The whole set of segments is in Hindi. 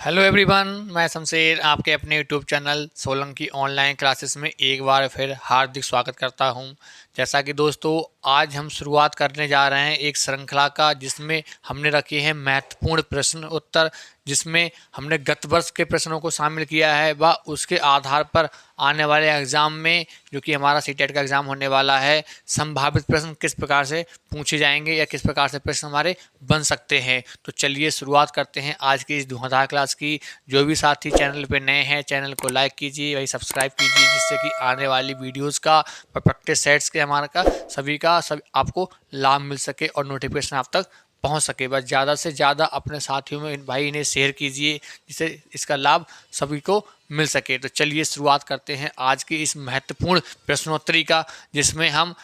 हेलो एवरीवन, मैं शमशेर आपके अपने YouTube channel Solanki online classes में एक बार फिर हार्दिक स्वागत करता हूं। जैसा कि दोस्तों, आज हम शुरुआत करने जा रहे हैं एक श्रृंखला का जिसमें हमने रखे हैं महत्वपूर्ण प्रश्न उत्तर, जिसमें हमने गत वर्ष के प्रश्नों को शामिल किया है व उसके आधार पर आने वाले एग्ज़ाम में, जो कि हमारा सीटेट का एग्ज़ाम होने वाला है, संभावित प्रश्न किस प्रकार से पूछे जाएंगे या किस प्रकार से प्रश्न हमारे बन सकते हैं। तो चलिए शुरुआत करते हैं आज की इस धुआंधार क्लास की। जो भी साथी चैनल पे नए हैं, चैनल को लाइक कीजिए, वही सब्सक्राइब कीजिए, जिससे कि आने वाली वीडियोज़ का और प्रैक्टिस सेट्स के हमारा का सभी आपको लाभ मिल सके और नोटिफिकेशन आप तक पहुंच सके। बस ज़्यादा से ज़्यादा अपने साथियों में भाई इन्हें शेयर कीजिए, जिससे इसका लाभ सभी को मिल सके। तो चलिए शुरुआत करते हैं आज की इस महत्वपूर्ण प्रश्नोत्तरी का, जिसमें हम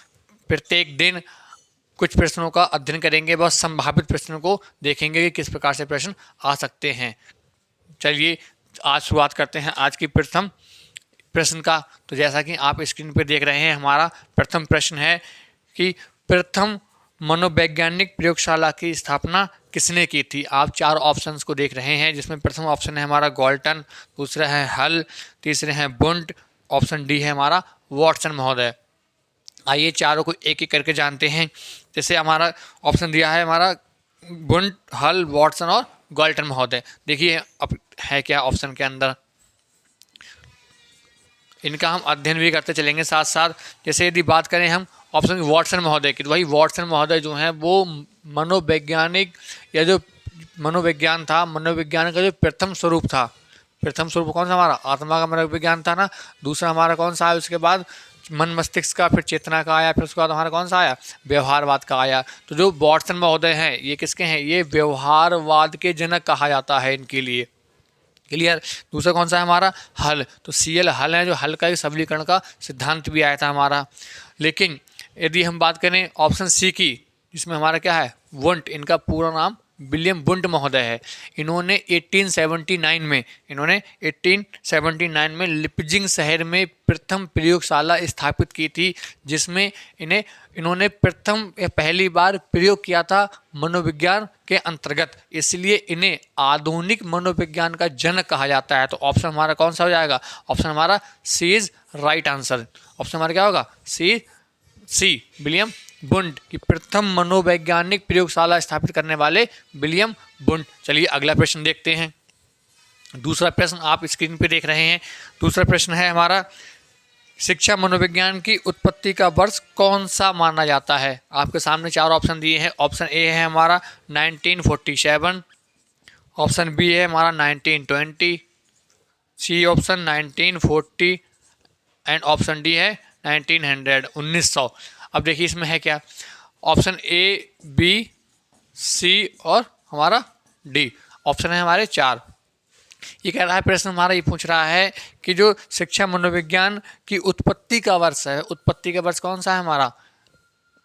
प्रत्येक दिन कुछ प्रश्नों का अध्ययन करेंगे, बस संभावित प्रश्नों को देखेंगे कि किस प्रकार से प्रश्न आ सकते हैं। चलिए आज शुरुआत करते हैं आज की प्रथम प्रश्न का। तो जैसा कि आप स्क्रीन पर देख रहे हैं, हमारा प्रथम प्रश्न है कि प्रथम मनोवैज्ञानिक प्रयोगशाला की स्थापना किसने की थी। आप चार ऑप्शंस को देख रहे हैं, जिसमें प्रथम ऑप्शन है हमारा गॉल्टन, दूसरा है हल, तीसरे हैं बुंट, ऑप्शन डी है हमारा वॉटसन महोदय। आइए चारों को एक एक करके जानते हैं। जैसे हमारा ऑप्शन दिया है हमारा बुंट, हल, वॉटसन और गॉल्टन महोदय। देखिए अब है क्या ऑप्शन के अंदर, इनका हम अध्ययन भी करते चलेंगे साथ साथ। जैसे यदि बात करें हम ऑप्शन वॉटसन महोदय की, तो वही वॉटसन महोदय जो हैं वो मनोवैज्ञानिक या जो मनोविज्ञान था, मनोविज्ञान का जो प्रथम स्वरूप था, प्रथम स्वरूप कौन सा हमारा आत्मा का मनोविज्ञान था ना। दूसरा हमारा कौन सा है, उसके बाद मन मस्तिष्क का, फिर चेतना का आया, फिर उसके बाद हमारा कौन सा आया, व्यवहारवाद का आया। तो जो वॉटसन महोदय हैं ये किसके हैं, ये व्यवहारवाद के जनक कहा जाता है इनके लिए। क्लियर। दूसरा कौन सा है हमारा हल, तो सीएल हल है, जो हल का एक सबलीकरण का सिद्धांत भी आया था हमारा। लेकिन यदि हम बात करें ऑप्शन सी की, जिसमें हमारा क्या है वुंट, इनका पूरा नाम विलियम वुंट महोदय है। इन्होंने 1879 में लिपजिंग शहर में प्रथम प्रयोगशाला स्थापित की थी, जिसमें इन्होंने पहली बार प्रयोग किया था मनोविज्ञान के अंतर्गत, इसलिए इन्हें आधुनिक मनोविज्ञान का जनक कहा जाता है। तो ऑप्शन हमारा कौन सा हो जाएगा, ऑप्शन हमारा सी इज राइट आंसर। ऑप्शन हमारा क्या होगा, सी विलियम बुंट की प्रथम मनोवैज्ञानिक प्रयोगशाला स्थापित करने वाले विलियम बुंट। चलिए अगला प्रश्न देखते हैं। दूसरा प्रश्न आप स्क्रीन पे देख रहे हैं। दूसरा प्रश्न है हमारा, शिक्षा मनोविज्ञान की उत्पत्ति का वर्ष कौन सा माना जाता है। आपके सामने चार ऑप्शन दिए हैं। ऑप्शन ए है हमारा 1947, ऑप्शन बी है हमारा 1920, C option 1940 and option D है 1900। अब देखिए इसमें है क्या, ऑप्शन ए, बी, सी और हमारा डी, ऑप्शन है हमारे चार। ये कह रहा है प्रश्न हमारा, ये पूछ रहा है कि जो शिक्षा मनोविज्ञान की उत्पत्ति का वर्ष है, उत्पत्ति का वर्ष कौन सा है हमारा,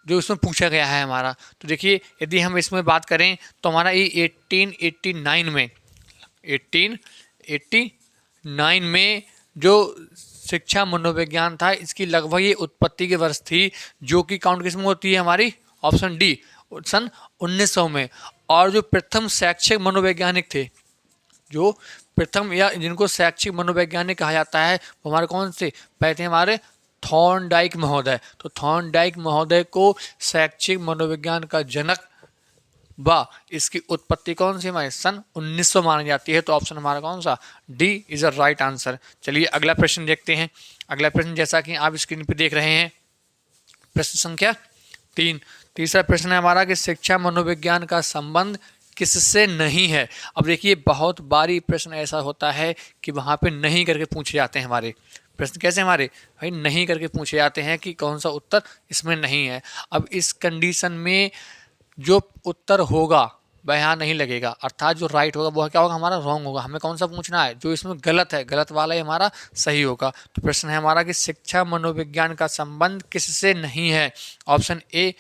जो इसमें पूछा गया है हमारा। तो देखिए यदि हम इसमें बात करें तो हमारा ये 1889 में जो शिक्षा मनोविज्ञान था, इसकी लगभग ये उत्पत्ति के वर्ष थी, जो कि काउंट किस में होती है हमारी, ऑप्शन डी सन 1900 में। और जो प्रथम शैक्षिक मनोवैज्ञानिक थे, जो प्रथम या जिनको शैक्षिक मनोवैज्ञानिक कहा जाता है, वो हमारे कौन से पहले थे, हमारे थॉर्नडाइक महोदय। तो थॉर्नडाइक महोदय को शैक्षिक मनोविज्ञान का जनक व इसकी उत्पत्ति कौन सी हमारे सन 1900 मानी जाती है। तो ऑप्शन हमारा कौन सा, D is a right answer. चलिए अगला प्रश्न देखते हैं। अगला प्रश्न जैसा कि आप स्क्रीन पर देख रहे हैं, प्रश्न संख्या 3। तीसरा प्रश्न है हमारा कि शिक्षा मनोविज्ञान का संबंध किससे नहीं है। अब देखिए बहुत बारी प्रश्न ऐसा होता है कि वहाँ पे नहीं करके पूछे जाते हैं हमारे प्रश्न। कैसे हमारे भाई नहीं करके पूछे जाते हैं कि कौन सा उत्तर इसमें नहीं है। अब इस कंडीशन में जो उत्तर होगा वह यहाँ नहीं लगेगा, अर्थात जो राइट होगा वो क्या होगा हमारा रॉन्ग होगा। हमें कौन सा पूछना है, जो इसमें गलत है, गलत वाला ही हमारा सही होगा। तो प्रश्न है हमारा कि शिक्षा मनोविज्ञान का संबंध किससे नहीं है। ऑप्शन ए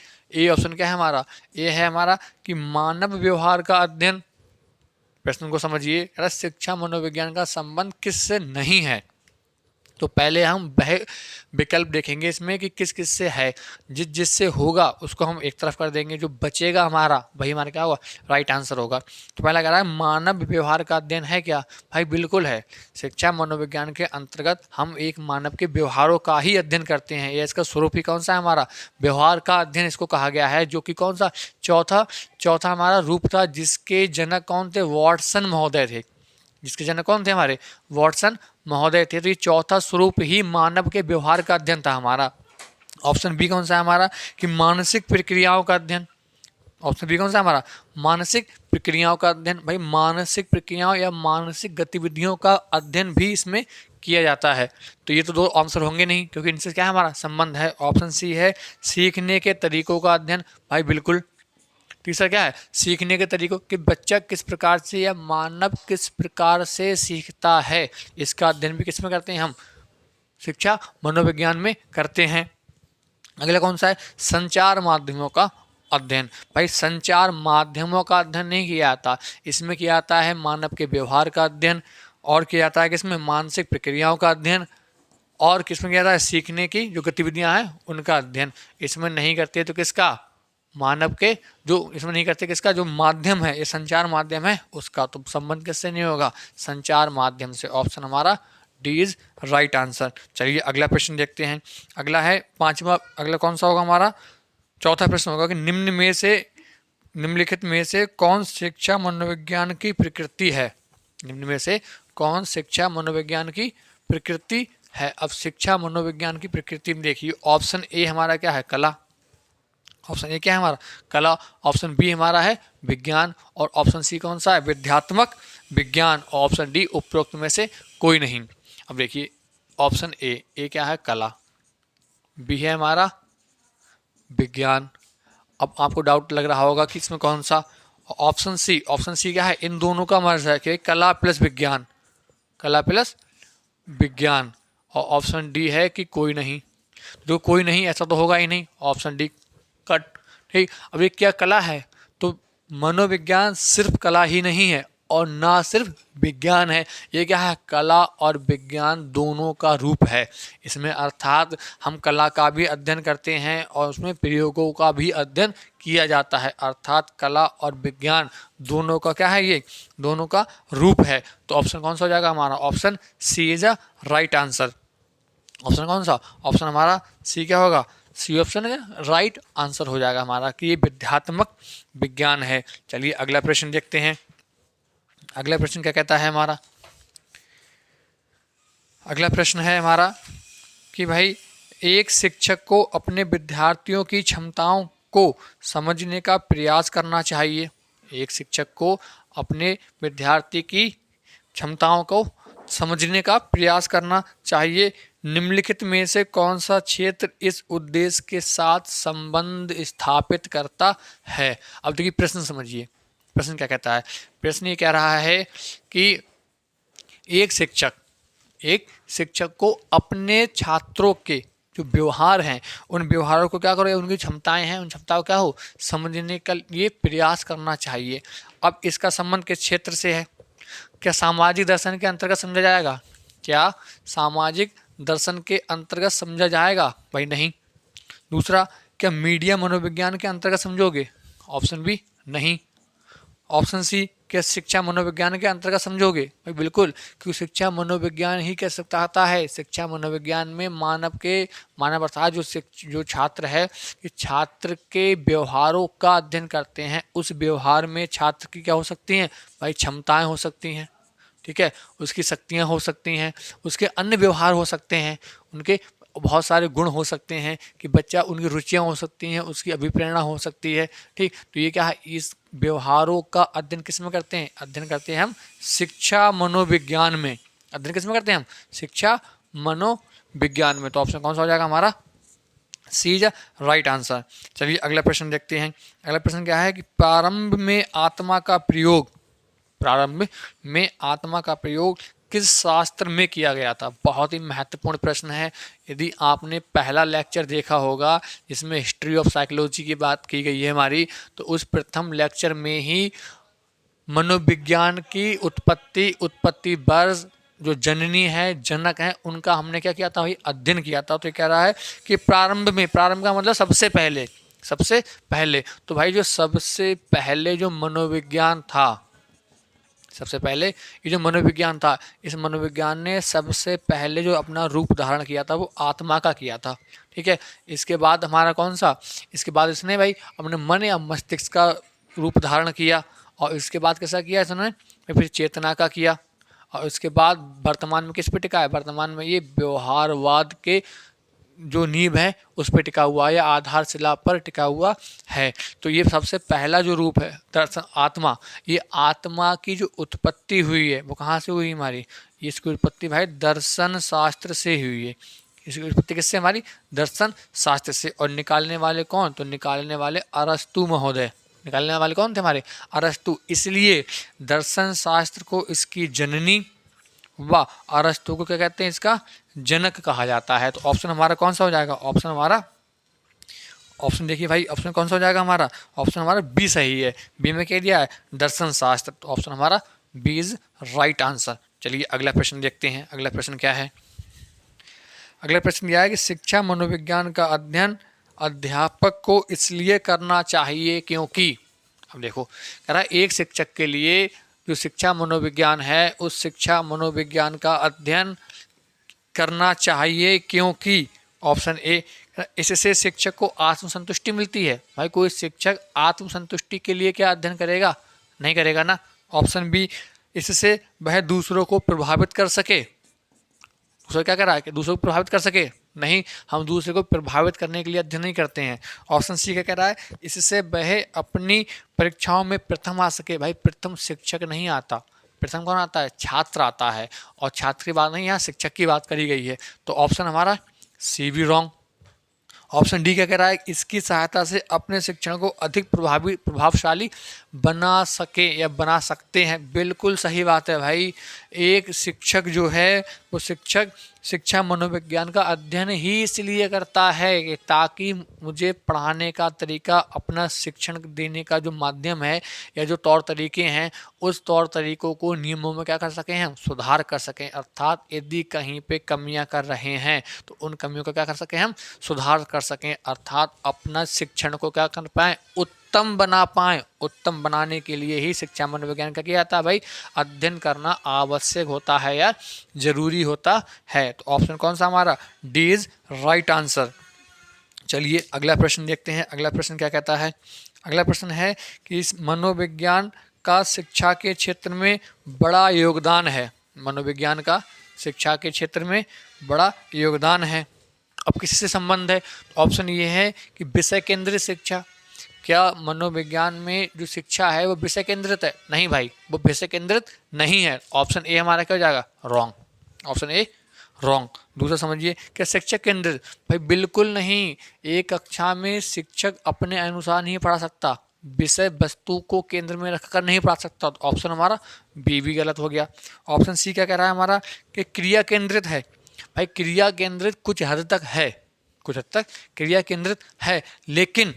ऑप्शन क्या है हमारा, ए है हमारा कि मानव व्यवहार का अध्ययन। प्रश्न को समझिए, शिक्षा मनोविज्ञान का संबंध किससे नहीं है। तो पहले हम वह विकल्प देखेंगे इसमें कि किस किस से है, जिससे होगा उसको हम एक तरफ कर देंगे, जो बचेगा हमारा वही हमारा क्या होगा, राइट आंसर होगा। तो पहला कह रहा है मानव व्यवहार का अध्ययन है क्या, भाई बिल्कुल है। शिक्षा मनोविज्ञान के अंतर्गत हम एक मानव के व्यवहारों का ही अध्ययन करते हैं। ये इसका स्वरूप ही कौन सा है, हमारा व्यवहार का अध्ययन इसको कहा गया है, जो कि कौन सा चौथा हमारा रूप था, जिसके जनक कौन थे, वॉटसन महोदय थे। जिसके जनक कौन थे, हमारे वॉटसन महोदय थे। तो ये चौथा स्वरूप ही मानव के व्यवहार का अध्ययन था हमारा। ऑप्शन बी कौन सा है हमारा, कि मानसिक प्रक्रियाओं का अध्ययन। ऑप्शन बी कौन सा है हमारा, मानसिक प्रक्रियाओं का अध्ययन। भाई मानसिक प्रक्रियाओं या मानसिक गतिविधियों का अध्ययन भी इसमें किया जाता है। तो ये तो दो आंसर होंगे नहीं, क्योंकि इनसे क्या हमारा संबंध है। ऑप्शन सी है सीखने के तरीकों का अध्ययन। भाई बिल्कुल। तीसरा क्या है, सीखने के तरीकों, कि बच्चा किस प्रकार से या मानव किस प्रकार से सीखता है, इसका अध्ययन भी किसमें करते हैं हम, शिक्षा मनोविज्ञान में करते हैं। अगला कौन सा है, संचार माध्यमों का अध्ययन। भाई संचार माध्यमों का अध्ययन नहीं किया जाता, इसमें किया जाता है मानव के व्यवहार का अध्ययन, और किया जाता है किसमें, मानसिक प्रक्रियाओं का अध्ययन, और किसमें किया जाता है, सीखने की जो गतिविधियां हैं उनका अध्ययन। इसमें नहीं करते तो किसका, मानव के जो इसमें नहीं करते किसका, जो माध्यम है, ये संचार माध्यम है उसका। तो संबंध किससे नहीं होगा, संचार माध्यम से। ऑप्शन हमारा डी इज राइट आंसर। चलिए अगला प्रश्न देखते हैं। अगला है पांचवा, अगला कौन सा होगा हमारा, चौथा प्रश्न होगा कि निम्नलिखित में से कौन शिक्षा मनोविज्ञान की प्रकृति है। निम्न में से कौन शिक्षा मनोविज्ञान की प्रकृति है। अब शिक्षा मनोविज्ञान की प्रकृति में देखिए, ऑप्शन ए हमारा क्या है, कला। ऑप्शन ए क्या है हमारा, कला। ऑप्शन बी हमारा है विज्ञान, और ऑप्शन सी कौन सा है, विद्यात्मक विज्ञान। और ऑप्शन डी उपरोक्त में से कोई नहीं। अब देखिए ऑप्शन ए क्या है, कला, बी है हमारा विज्ञान। अब आपको डाउट लग रहा होगा कि इसमें कौन सा, ऑप्शन सी क्या है, इन दोनों का मर्ज है कि कला प्लस विज्ञान, कला प्लस विज्ञान। और ऑप्शन डी है कि कोई नहीं, जो कोई नहीं ऐसा तो होगा ही नहीं, ऑप्शन डी कट। ठीक, अब ये क्या कला है, तो मनोविज्ञान सिर्फ कला ही नहीं है और ना सिर्फ विज्ञान है, ये क्या है, कला और विज्ञान दोनों का रूप है इसमें। अर्थात हम कला का भी अध्ययन करते हैं और उसमें प्रयोगों का भी अध्ययन किया जाता है। अर्थात कला और विज्ञान दोनों का क्या है, ये दोनों का रूप है। तो ऑप्शन कौन सा हो जाएगा हमारा, option C is a right answer. Option कौन सा, ऑप्शन हमारा सी क्या होगा, सी ऑप्शन है राइट आंसर हो जाएगा हमारा, कि ये विद्यात्मक विज्ञान है। चलिए अगला प्रश्न देखते हैं। अगला प्रश्न क्या कहता है हमारा, अगला प्रश्न है हमारा कि भाई एक शिक्षक को अपने विद्यार्थियों की क्षमताओं को समझने का प्रयास करना चाहिए। एक शिक्षक को अपने विद्यार्थी की क्षमताओं को समझने का प्रयास करना चाहिए। निम्नलिखित में से कौन सा क्षेत्र इस उद्देश्य के साथ संबंध स्थापित करता है। अब देखिए प्रश्न समझिए, प्रश्न क्या कहता है। प्रश्न ये कह रहा है कि एक शिक्षक को अपने छात्रों के जो व्यवहार हैं उन व्यवहारों को क्या करो, उनकी क्षमताएं हैं उन क्षमताओं को क्या हो, समझने का ये प्रयास करना चाहिए। अब इसका संबंध किस क्षेत्र से है, क्या सामाजिक दर्शन के अंतर्गत समझा जाएगा, क्या सामाजिक दर्शन के अंतर्गत समझा जाएगा, भाई नहीं। दूसरा, क्या मीडिया मनोविज्ञान के अंतर्गत समझोगे, ऑप्शन बी नहीं। ऑप्शन सी, क्या शिक्षा मनोविज्ञान के अंतर्गत समझोगे, भाई बिल्कुल, क्योंकि शिक्षा मनोविज्ञान ही कह सकता आता है। शिक्षा मनोविज्ञान में मानव अर्थात जो छात्र है, कि छात्र के व्यवहारों का अध्ययन करते हैं। उस व्यवहार में छात्र की क्या हो सकती हैं, भाई क्षमताएं हो सकती हैं, ठीक है, उसकी शक्तियां हो सकती हैं, उसके अन्य व्यवहार हो सकते हैं, उनके बहुत सारे गुण हो सकते हैं, कि बच्चा उनकी रुचियां हो सकती हैं, उसकी अभिप्रेरणा हो सकती है। ठीक, तो ये क्या है, इस व्यवहारों का अध्ययन किस में करते हैं, अध्ययन करते हैं हम शिक्षा मनोविज्ञान में। अध्ययन किस में करते हैं हम, शिक्षा मनोविज्ञान में। तो ऑप्शन कौन सा हो जाएगा हमारा, सी इज राइट आंसर। चलिए अगला प्रश्न देखते हैं। अगला प्रश्न क्या है कि प्रारंभ में आत्मा का प्रयोग किस शास्त्र में किया गया था। बहुत ही महत्वपूर्ण प्रश्न है। यदि आपने पहला लेक्चर देखा होगा जिसमें हिस्ट्री ऑफ साइकोलॉजी की बात की गई है हमारी, तो उस प्रथम लेक्चर में ही मनोविज्ञान की उत्पत्ति वर्ष, जो जननी है, जनक है, उनका हमने क्या किया था भाई, अध्ययन किया था। तो ये कह रहा है कि प्रारंभ में, प्रारंभ का मतलब सबसे पहले, सबसे पहले। तो भाई जो सबसे पहले जो मनोविज्ञान था, सबसे पहले ये जो मनोविज्ञान था, इस मनोविज्ञान ने सबसे पहले जो अपना रूप धारण किया था वो आत्मा का किया था। ठीक है। इसके बाद हमारा कौन सा, इसके बाद इसने भाई अपने मन या मस्तिष्क का रूप धारण किया, और इसके बाद कैसा किया इसने, फिर चेतना का किया, और इसके बाद वर्तमान में किस पे टिका है, वर्तमान में ये व्यवहारवाद के जो नींव है उस पर टिका हुआ है, या आधारशिला पर टिका हुआ है। तो ये सबसे पहला जो रूप है दर्शन आत्मा, ये आत्मा की जो उत्पत्ति हुई है वो कहाँ से हुई हमारी, इसकी उत्पत्ति भाई दर्शन शास्त्र से हुई है। इसकी उत्पत्ति किससे, हमारी दर्शन शास्त्र से। और निकालने वाले कौन, तो निकालने वाले अरस्तु महोदय, निकालने वाले कौन थे हमारे, अरस्तु। इसलिए दर्शन शास्त्र को इसकी जननी व अरस्तु को क्या कहते हैं, इसका जनक कहा जाता है। तो ऑप्शन हमारा कौन सा हो जाएगा, ऑप्शन हमारा, ऑप्शन देखिए भाई, ऑप्शन कौन सा हो जाएगा हमारा, ऑप्शन हमारा बी सही है। बी में क्या दिया है, दर्शन शास्त्र। तो ऑप्शन हमारा बी इज राइट आंसर। चलिए अगला प्रश्न देखते हैं। अगला प्रश्न क्या है, अगला प्रश्न यह है कि शिक्षा मनोविज्ञान का अध्ययन अध्यापक को इसलिए करना चाहिए क्योंकि, अब देखो कह रहा है एक शिक्षक के लिए जो शिक्षा मनोविज्ञान है उस शिक्षा मनोविज्ञान का अध्ययन करना चाहिए क्योंकि, ऑप्शन ए, इससे शिक्षक को आत्मसंतुष्टि मिलती है। भाई कोई शिक्षक आत्मसंतुष्टि के लिए क्या अध्ययन करेगा, नहीं करेगा ना। ऑप्शन बी, इससे वह दूसरों को प्रभावित कर सके। दूसरा क्या कर रहा है कि दूसरों को प्रभावित कर सके, नहीं, हम दूसरे को प्रभावित करने के लिए अध्ययन नहीं करते हैं। ऑप्शन सी क्या कह रहा है, इससे वह अपनी परीक्षाओं में प्रथम आ सके। भाई प्रथम शिक्षक नहीं आता, प्रथम कौन आता है, छात्र आता है, और छात्र की बात नहीं, यहाँ शिक्षक की बात करी गई है। तो ऑप्शन हमारा सी भी रॉन्ग। ऑप्शन डी क्या कह रहा है, इसकी सहायता से अपने शिक्षण को अधिक प्रभावशाली बना सके या बना सकते हैं। बिल्कुल सही बात है भाई। एक शिक्षक जो है वो शिक्षक शिक्षा मनोविज्ञान का अध्ययन ही इसलिए करता है कि ताकि मुझे पढ़ाने का तरीका, अपना शिक्षण देने का जो माध्यम है या जो तौर तरीके हैं, उस तौर तरीकों को नियमों में क्या कर सकें, हम सुधार कर सकें। अर्थात यदि कहीं पे कमियां कर रहे हैं तो उन कमियों को क्या कर सकें, हम सुधार कर सकें। अर्थात अपना शिक्षण को क्या कर पाएँ, उत्तम बना पाएँ। उत्तम बनाने के लिए ही शिक्षा मनोविज्ञान का किया जाता है भाई, अध्ययन करना आवश्यक होता है या जरूरी होता है। तो ऑप्शन कौन सा हमारा, डी इज राइट आंसर। चलिए अगला प्रश्न देखते हैं। अगला प्रश्न क्या कहता है, अगला प्रश्न है कि इस मनोविज्ञान का शिक्षा के क्षेत्र में बड़ा योगदान है। मनोविज्ञान का शिक्षा के क्षेत्र में बड़ा योगदान है। अब किसी से संबंध है, तो ऑप्शन ये है कि विषय केंद्रित शिक्षा। क्या मनोविज्ञान में जो शिक्षा है वो विषय केंद्रित है, नहीं भाई, वो विषय केंद्रित नहीं है। ऑप्शन ए हमारा क्या हो जाएगा, रॉन्ग। Option A wrong. दूसरा समझिए, क्या शिक्षक केंद्रित, भाई बिल्कुल नहीं। एक कक्षा में शिक्षक अपने अनुसार नहीं पढ़ा सकता, विषय वस्तु को केंद्र में रखकर नहीं पढ़ा सकता। तो ऑप्शन हमारा बी भी गलत हो गया। ऑप्शन सी क्या कह रहा है हमारा, कि क्रिया केंद्रित है। भाई क्रिया केंद्रित कुछ हद तक है, कुछ हद तक क्रिया केंद्रित है, लेकिन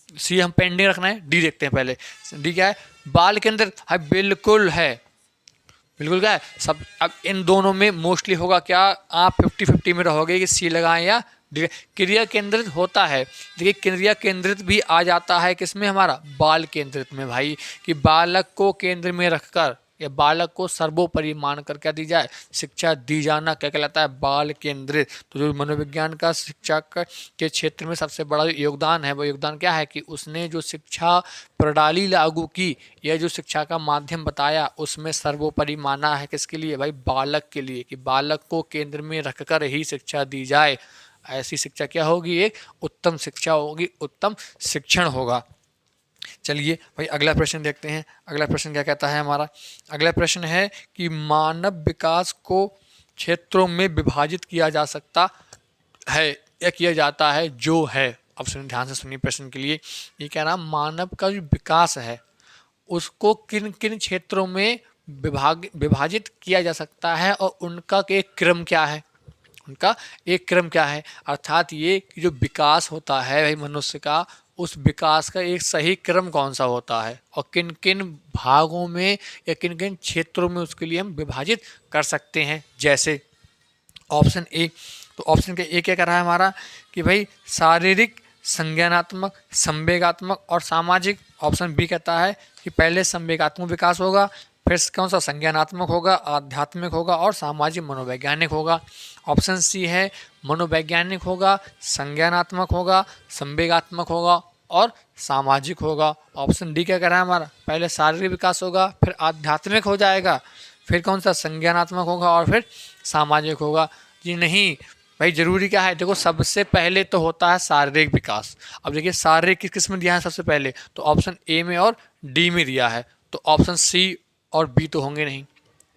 सी हम पेंडिंग रखना है। डी देखते हैं पहले, डी क्या है, बाल केंद्रित है। बिल्कुल है, बिल्कुल क्या है सब। अब इन दोनों में मोस्टली होगा क्या, आप 50-50 में रहोगे कि सी लगाएं या डी। क्रिया केंद्रित होता है, देखिए क्रिया केंद्रित भी आ जाता है किसमें, हमारा बाल केंद्रित में भाई, कि बालक को केंद्र में रखकर या बालक को सर्वोपरि मानकर क्या दी जाए, शिक्षा दी जाना क्या कहलाता है, बाल केंद्रित। तो जो मनोविज्ञान का शिक्षा के क्षेत्र में सबसे बड़ा योगदान है, वो योगदान क्या है कि उसने जो शिक्षा प्रणाली लागू की या जो शिक्षा का माध्यम बताया, उसमें सर्वोपरि माना है किसके लिए भाई, बालक के लिए, कि बालक को केंद्र में रखकर ही शिक्षा दी जाए। ऐसी शिक्षा क्या होगी, एक उत्तम शिक्षा होगी, उत्तम शिक्षण होगा। चलिए भाई अगला प्रश्न देखते हैं। अगला प्रश्न क्या कहता है हमारा, अगला प्रश्न है कि मानव विकास को क्षेत्रों में विभाजित किया जा सकता है या किया जाता है, जो है। अब सुनिए ध्यान से, सुनिए प्रश्न के लिए। ये कह रहा मानव का जो विकास है उसको किन किन क्षेत्रों में विभाजित किया जा सकता है और उनका एक क्रम क्या है, उनका एक क्रम क्या है। अर्थात ये कि जो विकास होता है भाई मनुष्य का, उस विकास का एक सही क्रम कौन सा होता है और किन किन भागों में या किन किन क्षेत्रों में उसके लिए हम विभाजित कर सकते हैं। जैसे ऑप्शन ए, तो ऑप्शन के ए क्या कर रहा है हमारा कि भाई शारीरिक, संज्ञानात्मक, संवेगात्मक और सामाजिक। ऑप्शन बी कहता है कि पहले संवेगात्मक विकास होगा, फिर कौन सा संज्ञानात्मक होगा, आध्यात्मिक होगा और सामाजिक मनोवैज्ञानिक होगा। ऑप्शन सी है मनोवैज्ञानिक होगा, संज्ञानात्मक होगा, संवेगात्मक होगा और सामाजिक होगा। ऑप्शन डी क्या कह रहा है हमारा पहले शारीरिक विकास होगा, फिर आध्यात्मिक हो जाएगा, फिर कौन सा संज्ञानात्मक होगा और फिर सामाजिक होगा। जी नहीं भाई, जरूरी क्या है, देखो सबसे पहले तो होता है शारीरिक विकास। अब देखिए शारीरिक किस किस में दिया है सबसे पहले, तो ऑप्शन ए में और डी में दिया है, तो ऑप्शन सी और बी तो होंगे नहीं,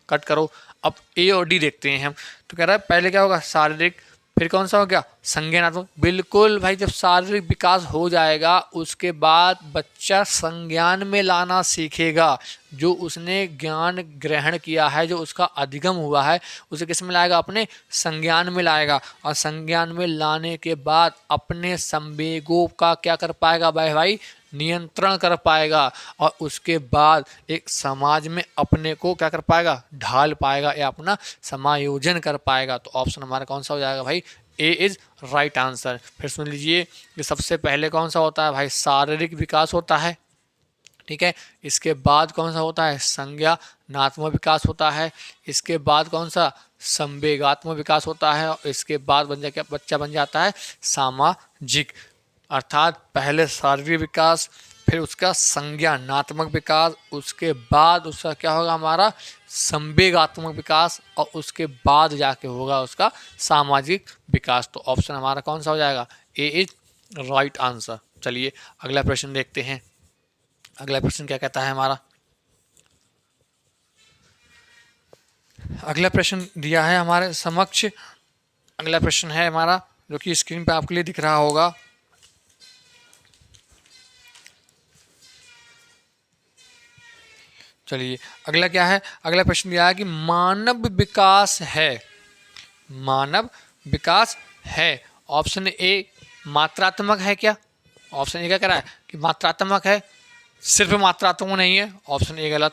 कट करो। अब ए और डी देखते हैं हम, तो कह रहा है पहले क्या होगा शारीरिक, फिर कौन सा हो गया संज्ञानात्मक। बिल्कुल भाई, जब शारीरिक विकास हो जाएगा उसके बाद बच्चा संज्ञान में लाना सीखेगा। जो उसने ज्ञान ग्रहण किया है, जो उसका अधिगम हुआ है, उसे किस में लाएगा, अपने संज्ञान में लाएगा। और संज्ञान में लाने के बाद अपने संवेगों का क्या कर पाएगा भाई नियंत्रण कर पाएगा। और उसके बाद एक समाज में अपने को क्या कर पाएगा, ढाल पाएगा या अपना समायोजन कर पाएगा। तो ऑप्शन हमारा कौन सा हो जाएगा भाई, ए इज राइट आंसर। फिर सुन लीजिए कि सबसे पहले कौन सा होता है भाई, शारीरिक विकास होता है, ठीक है। इसके बाद कौन सा होता है, संज्ञानात्मक विकास होता है। इसके बाद कौन सा, संवेगात्मक विकास होता है। और इसके बाद बच्चा बन जाता है सामाजिक। अर्थात पहले शारीरिक विकास, फिर उसका संज्ञानात्मक विकास, उसके बाद उसका क्या होगा हमारा संवेगात्मक विकास, और उसके बाद जाके होगा उसका सामाजिक विकास। तो ऑप्शन हमारा कौन सा हो जाएगा, ए इज राइट आंसर। चलिए अगला प्रश्न देखते हैं। अगला प्रश्न क्या कहता है हमारा, अगला प्रश्न दिया है हमारे समक्ष। अगला प्रश्न है हमारा जो कि स्क्रीन पे आपके लिए दिख रहा होगा। चलिए अगला क्या है, अगला प्रश्न दिया है कि मानव विकास है, मानव विकास है। ऑप्शन ए मात्रात्मक है क्या, ऑप्शन ए क्या कह रहा है कि मात्रात्मक है, सिर्फ मात्रात्मक नहीं है, ऑप्शन ए गलत।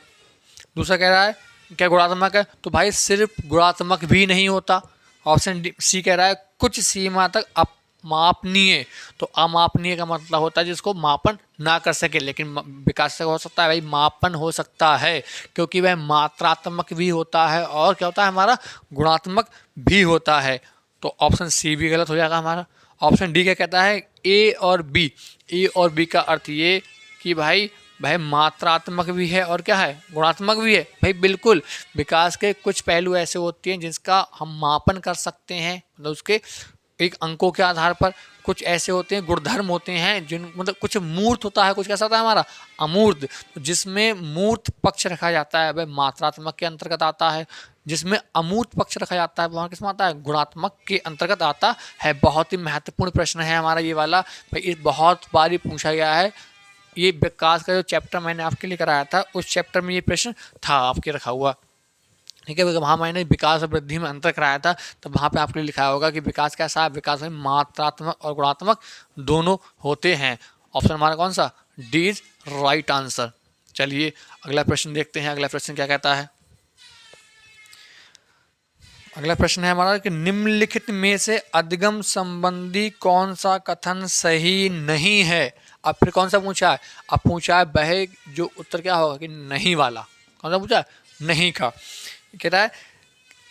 दूसरा कह रहा है क्या गुणात्मक है, तो भाई सिर्फ गुणात्मक भी नहीं होता, ऑप्शन सी कह रहा है कुछ सीमा तक मापनीय। तो अमापनीय का मतलब होता है जिसको मापन ना कर सके, लेकिन विकास से हो सकता है भाई मापन हो सकता है, क्योंकि वह मात्रात्मक भी होता है और क्या होता है हमारा गुणात्मक भी होता है। तो ऑप्शन सी भी गलत हो जाएगा हमारा। ऑप्शन डी क्या कहता है, ए और बी। ए और बी का अर्थ ये कि भाई मात्रात्मक भी है और क्या है गुणात्मक भी है। भाई बिल्कुल, विकास के कुछ पहलू ऐसे होते हैं जिसका हम मापन कर सकते हैं, मतलब उसके एक अंकों के आधार पर। कुछ ऐसे होते हैं गुणधर्म होते हैं जिन मतलब कुछ मूर्त होता है, कुछ कैसा होता है हमारा अमूर्त, जिसमें मूर्त पक्ष रखा जाता है वह मात्रात्मक के अंतर्गत आता है, जिसमें अमूर्त पक्ष रखा जाता है वहाँ किसमें आता है गुणात्मक के अंतर्गत आता है। बहुत ही महत्वपूर्ण प्रश्न है हमारा ये वाला भाई, ये बहुत बार ही पूछा गया है। ये विकास का जो चैप्टर मैंने आपके लिए कराया था उस चैप्टर में ये प्रश्न था आपके रखा हुआ, ठीक है। वहाँ मैंने विकास और वृद्धि में अंतर कराया था, तो वहाँ पे आपके लिए लिखा होगा कि विकास कैसा है, विकास में मात्रात्मक और गुणात्मक दोनों होते हैं। ऑप्शन हमारा कौन सा, डी इज राइट आंसर। चलिए अगला प्रश्न देखते हैं। अगला प्रश्न क्या कहता है, अगला प्रश्न है हमारा कि निम्नलिखित में से अधिगम संबंधी कौन सा कथन सही नहीं है। अब फिर कौन सा पूछा है, अब पूछा है वह जो उत्तर क्या होगा कि नहीं वाला, कौन सा पूछा है, नहीं का। कह रहा है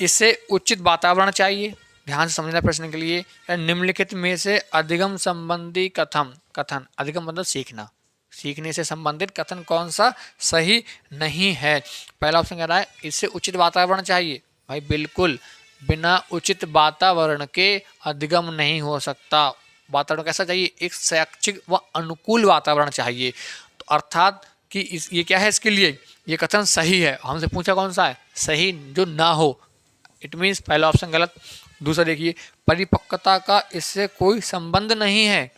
इसे उचित वातावरण चाहिए, ध्यान से समझना प्रश्न के लिए। निम्नलिखित में से अधिगम संबंधी कथन अधिगम मतलब सीखना, सीखने से संबंधित कथन कौन सा सही नहीं है। पहला ऑप्शन कह रहा है इससे उचित वातावरण चाहिए। भाई बिल्कुल, बिना उचित वातावरण के अधिगम नहीं हो सकता। वातावरण कैसा चाहिए, एक शैक्षिक व अनुकूल वातावरण चाहिए। तो अर्थात कि ये क्या है, इसके लिए ये कथन सही है। हमसे पूछा कौन सा है सही, जो ना हो, इट मीन्स पहला ऑप्शन गलत। दूसरा देखिए, परिपक्वता का इससे कोई संबंध नहीं है।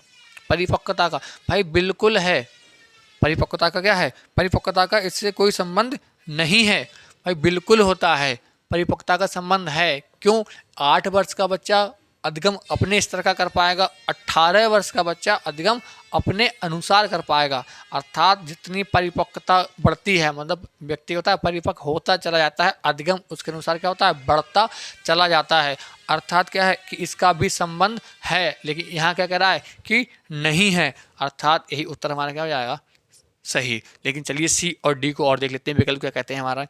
परिपक्वता का भाई बिल्कुल है, परिपक्वता का क्या है, परिपक्वता का इससे कोई संबंध नहीं है। भाई बिल्कुल होता है, परिपक्वता का संबंध है। क्यों, 8 वर्ष का बच्चा अधिगम अपने स्तर का कर पाएगा, 18 वर्ष का बच्चा अधिगम अपने अनुसार कर पाएगा। अर्थात जितनी परिपक्वता बढ़ती है, मतलब व्यक्ति होता है परिपक्व होता चला जाता है, अधिगम उसके अनुसार क्या होता है, बढ़ता चला जाता है। अर्थात क्या है कि इसका भी संबंध है, लेकिन यहाँ क्या कह रहा है कि नहीं है, अर्थात यही उत्तर हमारा क्या हो जाएगा, सही। लेकिन चलिए सी और डी को और देख लेते हैं, विकल्प क्या कहते हैं हमारा।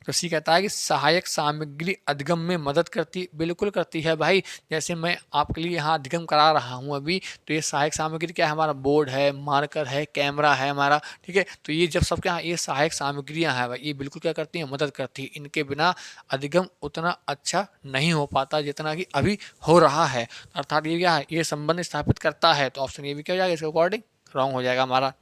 तो सी कहता है कि सहायक सामग्री अधिगम में मदद करती, बिल्कुल करती है भाई। जैसे मैं आपके लिए यहाँ अधिगम करा रहा हूँ अभी, तो ये सहायक सामग्री क्या है, हमारा बोर्ड है, मार्कर है, कैमरा है हमारा, ठीक है। तो ये जब सब क्या है, ये सहायक सामग्रियाँ हैं भाई, ये बिल्कुल क्या करती हैं, मदद करती है। इनके बिना अधिगम उतना अच्छा नहीं हो पाता जितना कि अभी हो रहा है। अर्थात ये क्या है, ये संबंध स्थापित करता है। तो ऑप्शन ये भी क्या हो जाएगा, इसके अकॉर्डिंग रॉन्ग हो जाएगा हमारा।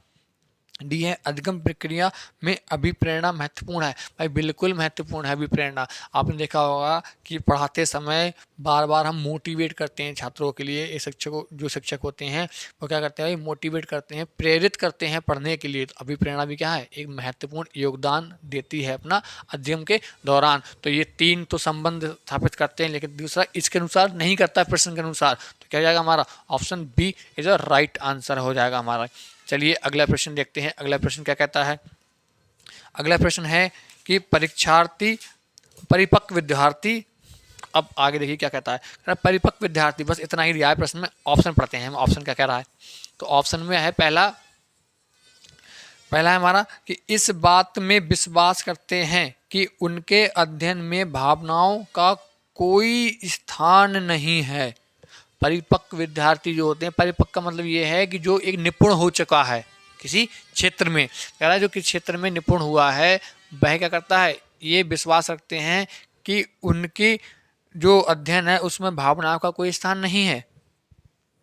डी है अधिगम प्रक्रिया में अभिप्रेरणा महत्वपूर्ण है। भाई बिल्कुल महत्वपूर्ण है अभिप्रेरणा। आपने देखा होगा कि पढ़ाते समय बार बार हम मोटिवेट करते हैं छात्रों के लिए, ये शिक्षकों जो शिक्षक होते हैं वो क्या करते हैं भाई, मोटिवेट करते हैं, प्रेरित करते हैं पढ़ने के लिए। तो अभिप्रेरणा भी क्या है, एक महत्वपूर्ण योगदान देती है अपना अध्ययन के दौरान। तो ये तीन तो संबंध स्थापित करते हैं, लेकिन दूसरा इसके अनुसार नहीं करता, प्रश्न के अनुसार। तो क्या जाएगा हमारा, option B is a right answer हो जाएगा हमारा। चलिए अगला प्रश्न देखते हैं। अगला प्रश्न क्या कहता है, अगला प्रश्न है कि परीक्षार्थी परिपक्व विद्यार्थी, अब आगे देखिए क्या कहता है, परिपक्व विद्यार्थी, बस इतना ही दिया है प्रश्न में। ऑप्शन पढ़ते हैं हम, ऑप्शन क्या कह रहा है। तो ऑप्शन में है पहला है हमारा कि इस बात में विश्वास करते हैं कि उनके अध्ययन में भावनाओं का कोई स्थान नहीं है। परिपक्व विद्यार्थी जो होते हैं, परिपक्व का मतलब ये है कि जो एक निपुण हो चुका है किसी क्षेत्र में, कह रहा है जो किस क्षेत्र में निपुण हुआ है वह क्या करता है, ये विश्वास रखते हैं कि उनकी जो अध्ययन है उसमें भावनाओं का कोई स्थान नहीं है।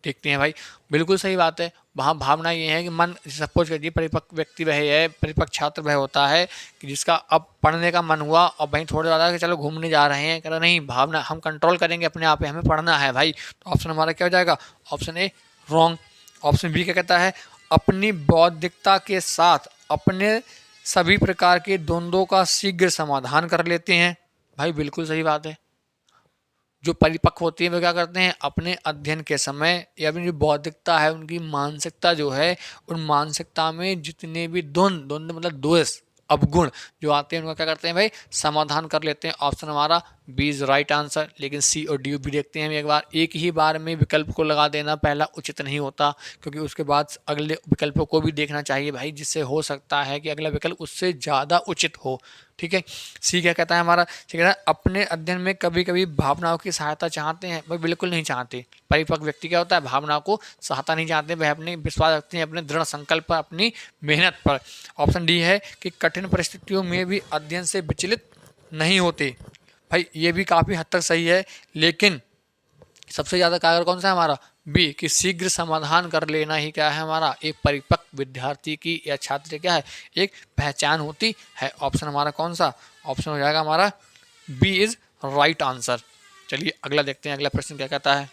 देखते हैं भाई, बिल्कुल सही बात है। वहाँ भावना ये है कि मन, सपोज करिए परिपक्व व्यक्ति वह है, परिपक्व छात्र वह होता है कि जिसका अब पढ़ने का मन हुआ और वहीं थोड़ा ज़्यादा कि चलो घूमने जा रहे हैं, कह रहा नहीं भावना हम कंट्रोल करेंगे अपने आप पे, हमें पढ़ना है भाई। तो ऑप्शन हमारा क्या हो जाएगा, option A wrong. Option B क्या कहता है, अपनी बौद्धिकता के साथ अपने सभी प्रकार के द्वंद्वों का शीघ्र समाधान कर लेते हैं। भाई बिल्कुल सही बात है। जो परिपक्व होती है वे क्या करते हैं, अपने अध्ययन के समय या अपनी जो बौद्धिकता है, उनकी मानसिकता जो है, उन मानसिकता में जितने भी द्वंद्व मतलब दोष अवगुण जो आते हैं उनका क्या करते हैं भाई, समाधान कर लेते हैं। ऑप्शन हमारा बी इज राइट आंसर। लेकिन सी और डी भी देखते हैं हम एक बार, एक ही बार में विकल्प को लगा देना पहला उचित नहीं होता, क्योंकि उसके बाद अगले विकल्पों को भी देखना चाहिए भाई, जिससे हो सकता है कि अगला विकल्प उससे ज़्यादा उचित हो। ठीक है। सी क्या कहता है हमारा, ठीक है, अपने अध्ययन में कभी कभी भावनाओं की सहायता चाहते हैं। भाई बिल्कुल नहीं चाहते। परिपक्व व्यक्ति क्या होता है, भावनाओं को सहायता नहीं चाहते, वह अपने विश्वास रखते हैं अपने दृढ़ संकल्प पर, अपनी मेहनत पर। ऑप्शन डी है कि कठिन परिस्थितियों में भी अध्ययन से विचलित नहीं होते। भाई ये भी काफ़ी हद तक सही है, लेकिन सबसे ज़्यादा कारगर कौन सा है हमारा, बी, कि शीघ्र समाधान कर लेना ही क्या है हमारा, एक परिपक्व विद्यार्थी की या छात्र क्या है, एक पहचान होती है। ऑप्शन हमारा कौन सा, ऑप्शन हो जाएगा हमारा बी इज राइट आंसर। चलिए अगला देखते हैं, अगला प्रश्न क्या कहता है।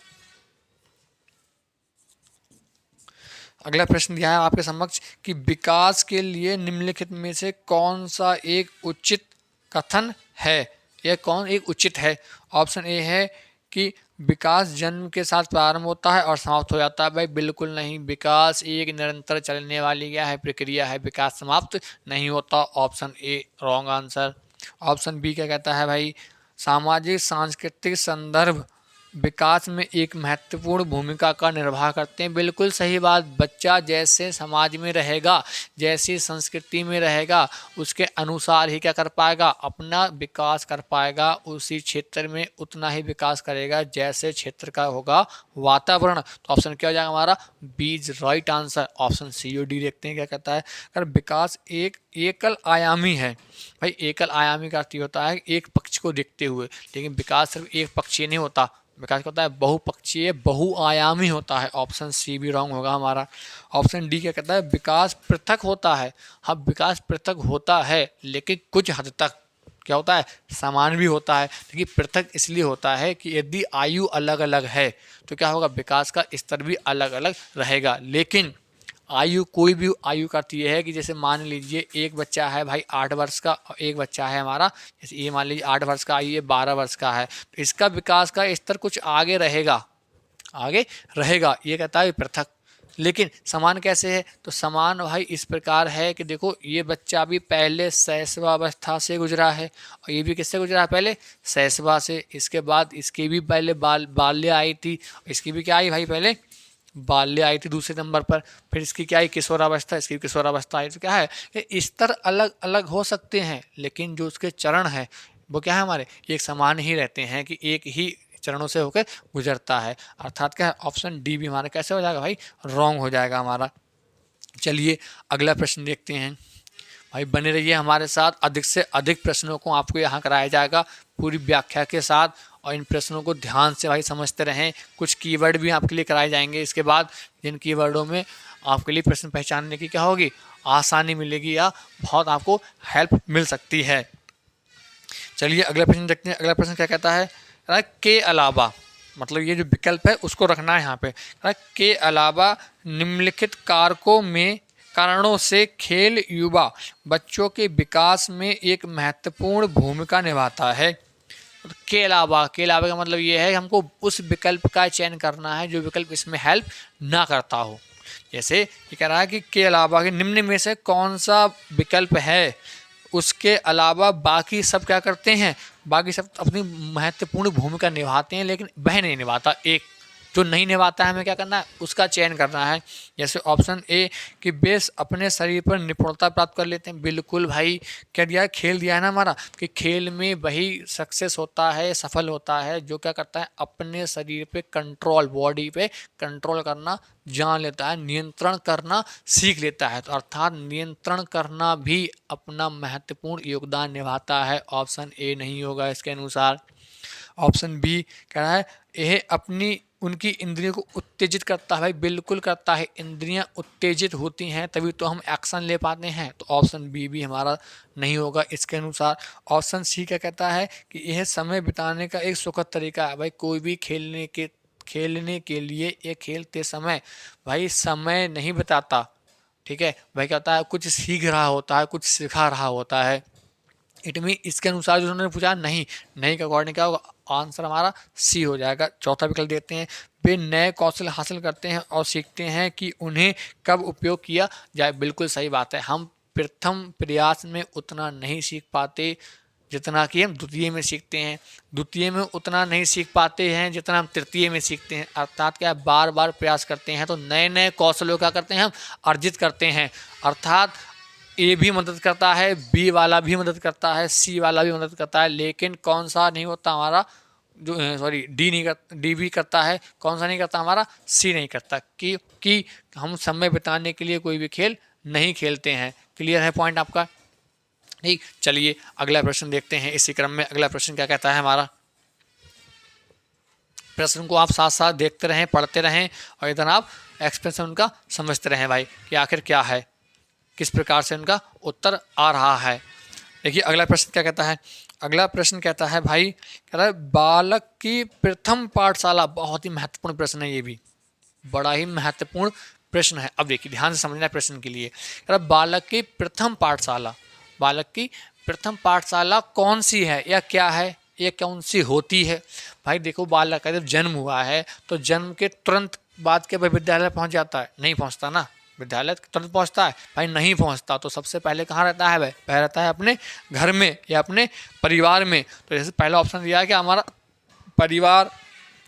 अगला प्रश्न दिया है आपके समक्ष कि विकास के लिए निम्नलिखित में से कौन सा एक उचित कथन है, यह कौन एक उचित है। ऑप्शन ए है कि विकास जन्म के साथ प्रारंभ होता है और समाप्त हो जाता है। भाई बिल्कुल नहीं, विकास एक निरंतर चलने वाली क्या है, प्रक्रिया है, विकास समाप्त नहीं होता। Option A wrong answer. Option B क्या कहता है भाई, सामाजिक सांस्कृतिक संदर्भ विकास में एक महत्वपूर्ण भूमिका का निर्वाह करते हैं। बिल्कुल सही बात। बच्चा जैसे समाज में रहेगा, जैसी संस्कृति में रहेगा, उसके अनुसार ही क्या कर पाएगा, अपना विकास कर पाएगा। उसी क्षेत्र में उतना ही विकास करेगा जैसे क्षेत्र का होगा वातावरण। तो ऑप्शन क्या हो जाएगा हमारा, B is right answer. Option C और डी देखते हैं क्या कहता है। अगर विकास एक एकल आयामी है, भाई एकल आयामी का अर्थ होता है एक पक्ष को देखते हुए, लेकिन विकास सिर्फ एक पक्षीय नहीं होता, विकास होता है बहुपक्षीय बहुआयामी होता है। ऑप्शन सी भी रॉन्ग होगा हमारा। ऑप्शन डी क्या कहता है, विकास पृथक होता है। हाँ विकास पृथक होता है, लेकिन कुछ हद तक क्या होता है, समान भी होता है। लेकिन पृथक इसलिए होता है कि यदि आयु अलग अलग है तो क्या होगा, विकास का स्तर भी अलग अलग रहेगा। लेकिन आयु, कोई भी आयु का अर्थ ये है कि जैसे मान लीजिए एक बच्चा है भाई 8 वर्ष का, और एक बच्चा है हमारा, जैसे ये मान लीजिए 8 वर्ष का, ये 12 वर्ष का है, तो इसका विकास का स्तर कुछ आगे रहेगा, आगे रहेगा। ये कहता है पृथक। लेकिन समान कैसे है? तो समान भाई इस प्रकार है कि देखो ये बच्चा भी पहले शैशवावस्था से गुजरा है और ये भी किससे गुजरा है? पहले शैशवा से। इसके बाद इसकी भी पहले बाल्य आई थी, इसकी भी क्या आई भाई? पहले बाल्य आई थी दूसरे नंबर पर। फिर इसकी क्या आई? किशोरावस्था। इसकी किशोरावस्था आई। तो क्या है कि स्तर अलग अलग हो सकते हैं लेकिन जो उसके चरण है वो क्या है? हमारे एक समान ही रहते हैं कि एक ही चरणों से होकर गुजरता है। अर्थात क्या है? ऑप्शन डी भी हमारा कैसे हो जाएगा भाई? रॉन्ग हो जाएगा हमारा। चलिए अगला प्रश्न देखते हैं। भाई बने रहिए हमारे साथ, अधिक से अधिक प्रश्नों को आपको यहाँ कराया जाएगा पूरी व्याख्या के साथ, और इन प्रश्नों को ध्यान से भाई समझते रहें। कुछ कीवर्ड भी आपके लिए कराए जाएंगे इसके बाद, जिन कीवर्डों में आपके लिए प्रश्न पहचानने की क्या होगी? आसानी मिलेगी या बहुत आपको हेल्प मिल सकती है। चलिए अगला प्रश्न देखते हैं। अगला प्रश्न क्या कहता है? के अलावा, मतलब ये जो विकल्प है उसको रखना है यहाँ पे। के अलावा निम्नलिखित कारकों में कारणों से खेल युवा बच्चों के विकास में एक महत्वपूर्ण भूमिका निभाता है। के अलावा का मतलब ये है कि हमको उस विकल्प का चयन करना है जो विकल्प इसमें हेल्प ना करता हो। जैसे ये कह रहा है कि के अलावा के निम्न में से कौन सा विकल्प है, उसके अलावा बाकी सब क्या करते हैं? बाकी सब अपनी महत्वपूर्ण भूमिका निभाते हैं लेकिन वह नहीं निभाता। एक जो नहीं निभाता है हमें क्या करना है? उसका चयन करना है। जैसे ऑप्शन ए कि बेस अपने शरीर पर निपुणता प्राप्त कर लेते हैं। बिल्कुल भाई, क्या दिया है? खेल दिया है ना हमारा, कि खेल में वही सक्सेस होता है, सफल होता है जो क्या करता है? अपने शरीर पे कंट्रोल, बॉडी पे कंट्रोल करना जान लेता है, नियंत्रण करना सीख लेता है। तो अर्थात नियंत्रण करना भी अपना महत्वपूर्ण योगदान निभाता है। ऑप्शन ए नहीं होगा इसके अनुसार। ऑप्शन बी कह रहा है यह अपनी उनकी इंद्रियों को उत्तेजित करता है। भाई बिल्कुल करता है, इंद्रियां उत्तेजित होती हैं तभी तो हम एक्शन ले पाते हैं। तो ऑप्शन बी भी हमारा नहीं होगा इसके अनुसार। ऑप्शन सी क्या कहता है कि यह समय बिताने का एक सुखद तरीका है। भाई कोई भी खेलने के लिए या खेलते समय भाई समय नहीं बिताता, ठीक है भाई, कहता है कुछ सीख रहा होता है, कुछ सिखा रहा होता है। इट मीन इसके अनुसार जो उन्होंने पूछा नहीं के अकॉर्डिंग क्या होगा? आंसर हमारा सी हो जाएगा। चौथा विकल्प देते हैं, वे नए कौशल हासिल करते हैं और सीखते हैं कि उन्हें कब उपयोग किया जाए। बिल्कुल सही बात है, हम प्रथम प्रयास में उतना नहीं सीख पाते जितना कि हम द्वितीय में सीखते हैं, द्वितीय में उतना नहीं सीख पाते हैं जितना हम तृतीय में सीखते हैं। अर्थात क्या, बार बार प्रयास करते हैं तो नए नए कौशलों क्या करते हैं? हम अर्जित करते हैं। अर्थात ए भी मदद करता है, बी वाला भी मदद करता है, सी वाला भी मदद करता है, लेकिन कौन सा नहीं होता हमारा? जो सॉरी डी भी करता है, कौन सा नहीं करता हमारा? सी नहीं करता, कि हम समय बिताने के लिए कोई भी खेल नहीं खेलते हैं। क्लियर है पॉइंट आपका? ठीक, चलिए अगला प्रश्न देखते हैं। इसी क्रम में अगला प्रश्न क्या कहता है हमारा? प्रश्न को आप साथ साथ देखते रहें, पढ़ते रहें और इधर आप एक्सप्रेशन उनका समझते रहें भाई कि आखिर क्या है, किस प्रकार से उनका उत्तर आ रहा है। देखिए अगला प्रश्न क्या कहता है? अगला प्रश्न कहता है भाई, कह रहा है बालक की प्रथम पाठशाला। बहुत ही महत्वपूर्ण प्रश्न है, ये भी बड़ा ही महत्वपूर्ण प्रश्न है। अब देखिए ध्यान से समझना प्रश्न के लिए। कह रहा बालक की प्रथम पाठशाला, बालक की प्रथम पाठशाला कौन सी है या क्या है, ये कौन सी होती है? भाई देखो, बालक का जब जन्म हुआ है तो जन्म के तुरंत बाद के भाई विद्यालय पहुंच जाता है? नहीं पहुंचता ना। विद्यालय तुरंत पहुंचता है? भाई नहीं पहुंचता। तो सबसे पहले कहाँ रहता है भाई? पहले रहता है अपने घर में या अपने परिवार में। तो जैसे पहला ऑप्शन दिया है कि हमारा परिवार,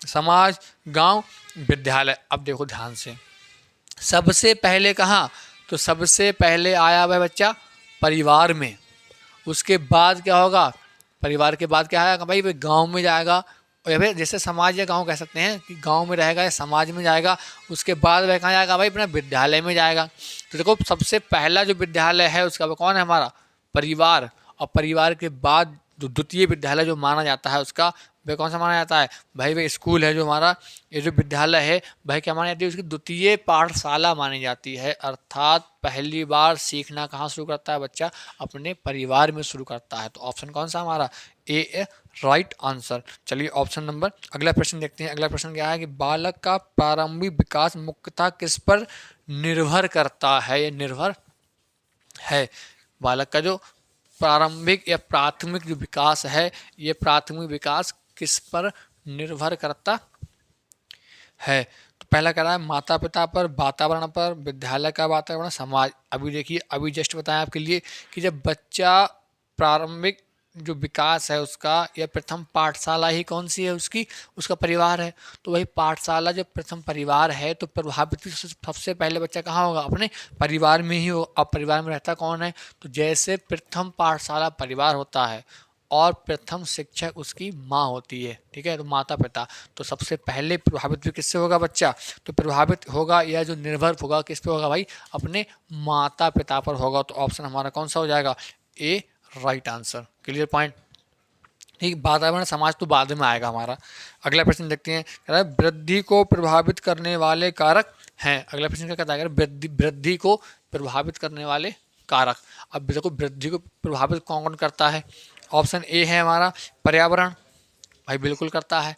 समाज, गांव, विद्यालय। अब देखो ध्यान से, सबसे पहले कहाँ? तो सबसे पहले आया भाई बच्चा परिवार में। उसके बाद क्या होगा? परिवार के बाद क्या आएगा भाई? गांव में जाएगा, और या फिर जैसे समाज या गांव कह सकते हैं कि गांव में रहेगा या समाज में जाएगा। उसके बाद वह कहाँ जाएगा भाई? अपना विद्यालय में जाएगा। तो देखो सबसे पहला जो विद्यालय है उसका वो कौन है? हमारा परिवार। और परिवार के बाद जो द्वितीय विद्यालय जो माना जाता है उसका वह कौन सा माना जाता है? भाई वह स्कूल है जो हमारा, ये जो विद्यालय है भाई क्या मानी जाती है? उसकी द्वितीय पाठशाला मानी जाती है। अर्थात पहली बार सीखना कहाँ शुरू करता है बच्चा? अपने परिवार में शुरू करता है। तो ऑप्शन कौन सा हमारा? ए राइट आंसर। चलिए ऑप्शन नंबर अगला प्रश्न देखते हैं। अगला प्रश्न क्या है कि बालक का प्रारंभिक विकास मुख्यतः किस पर निर्भर करता है? ये निर्भर है, बालक का जो प्रारंभिक या प्राथमिक जो विकास है, ये प्राथमिक विकास किस पर निर्भर करता है। तो पहला कह रहा है माता पिता पर, वातावरण पर, विद्यालय का वातावरण, समाज। अभी देखिए, अभी जस्ट बताया आपके लिए कि जब बच्चा प्रारंभिक जो विकास है उसका, या प्रथम पाठशाला ही कौन सी है उसकी, उसका परिवार है। तो वही पाठशाला जब प्रथम परिवार है तो प्रभावित भी सबसे पहले बच्चा कहाँ होगा, अपने परिवार में ही हो। अब परिवार में रहता कौन है, तो जैसे प्रथम पाठशाला परिवार होता है और प्रथम शिक्षक उसकी माँ होती है, ठीक है, तो माता पिता। तो सबसे पहले प्रभावित भी किससे होगा बच्चा, तो प्रभावित होगा या जो निर्भर होगा किस पे होगा भाई, अपने माता पिता पर होगा। तो ऑप्शन हमारा कौन सा हो जाएगा, ए राइट आंसर। Clear point. ठीक, वातावरण समाज तो बाद में आएगा हमारा। अगला प्रश्न देखते हैं, कह रहा है वृद्धि को प्रभावित करने वाले कारक हैं। अगला प्रश्न क्या कहता है, वृद्धि वृद्धि को प्रभावित करने वाले कारक। अब देखो वृद्धि को प्रभावित कौन कौन करता है। ऑप्शन ए है हमारा पर्यावरण, भाई बिल्कुल करता है।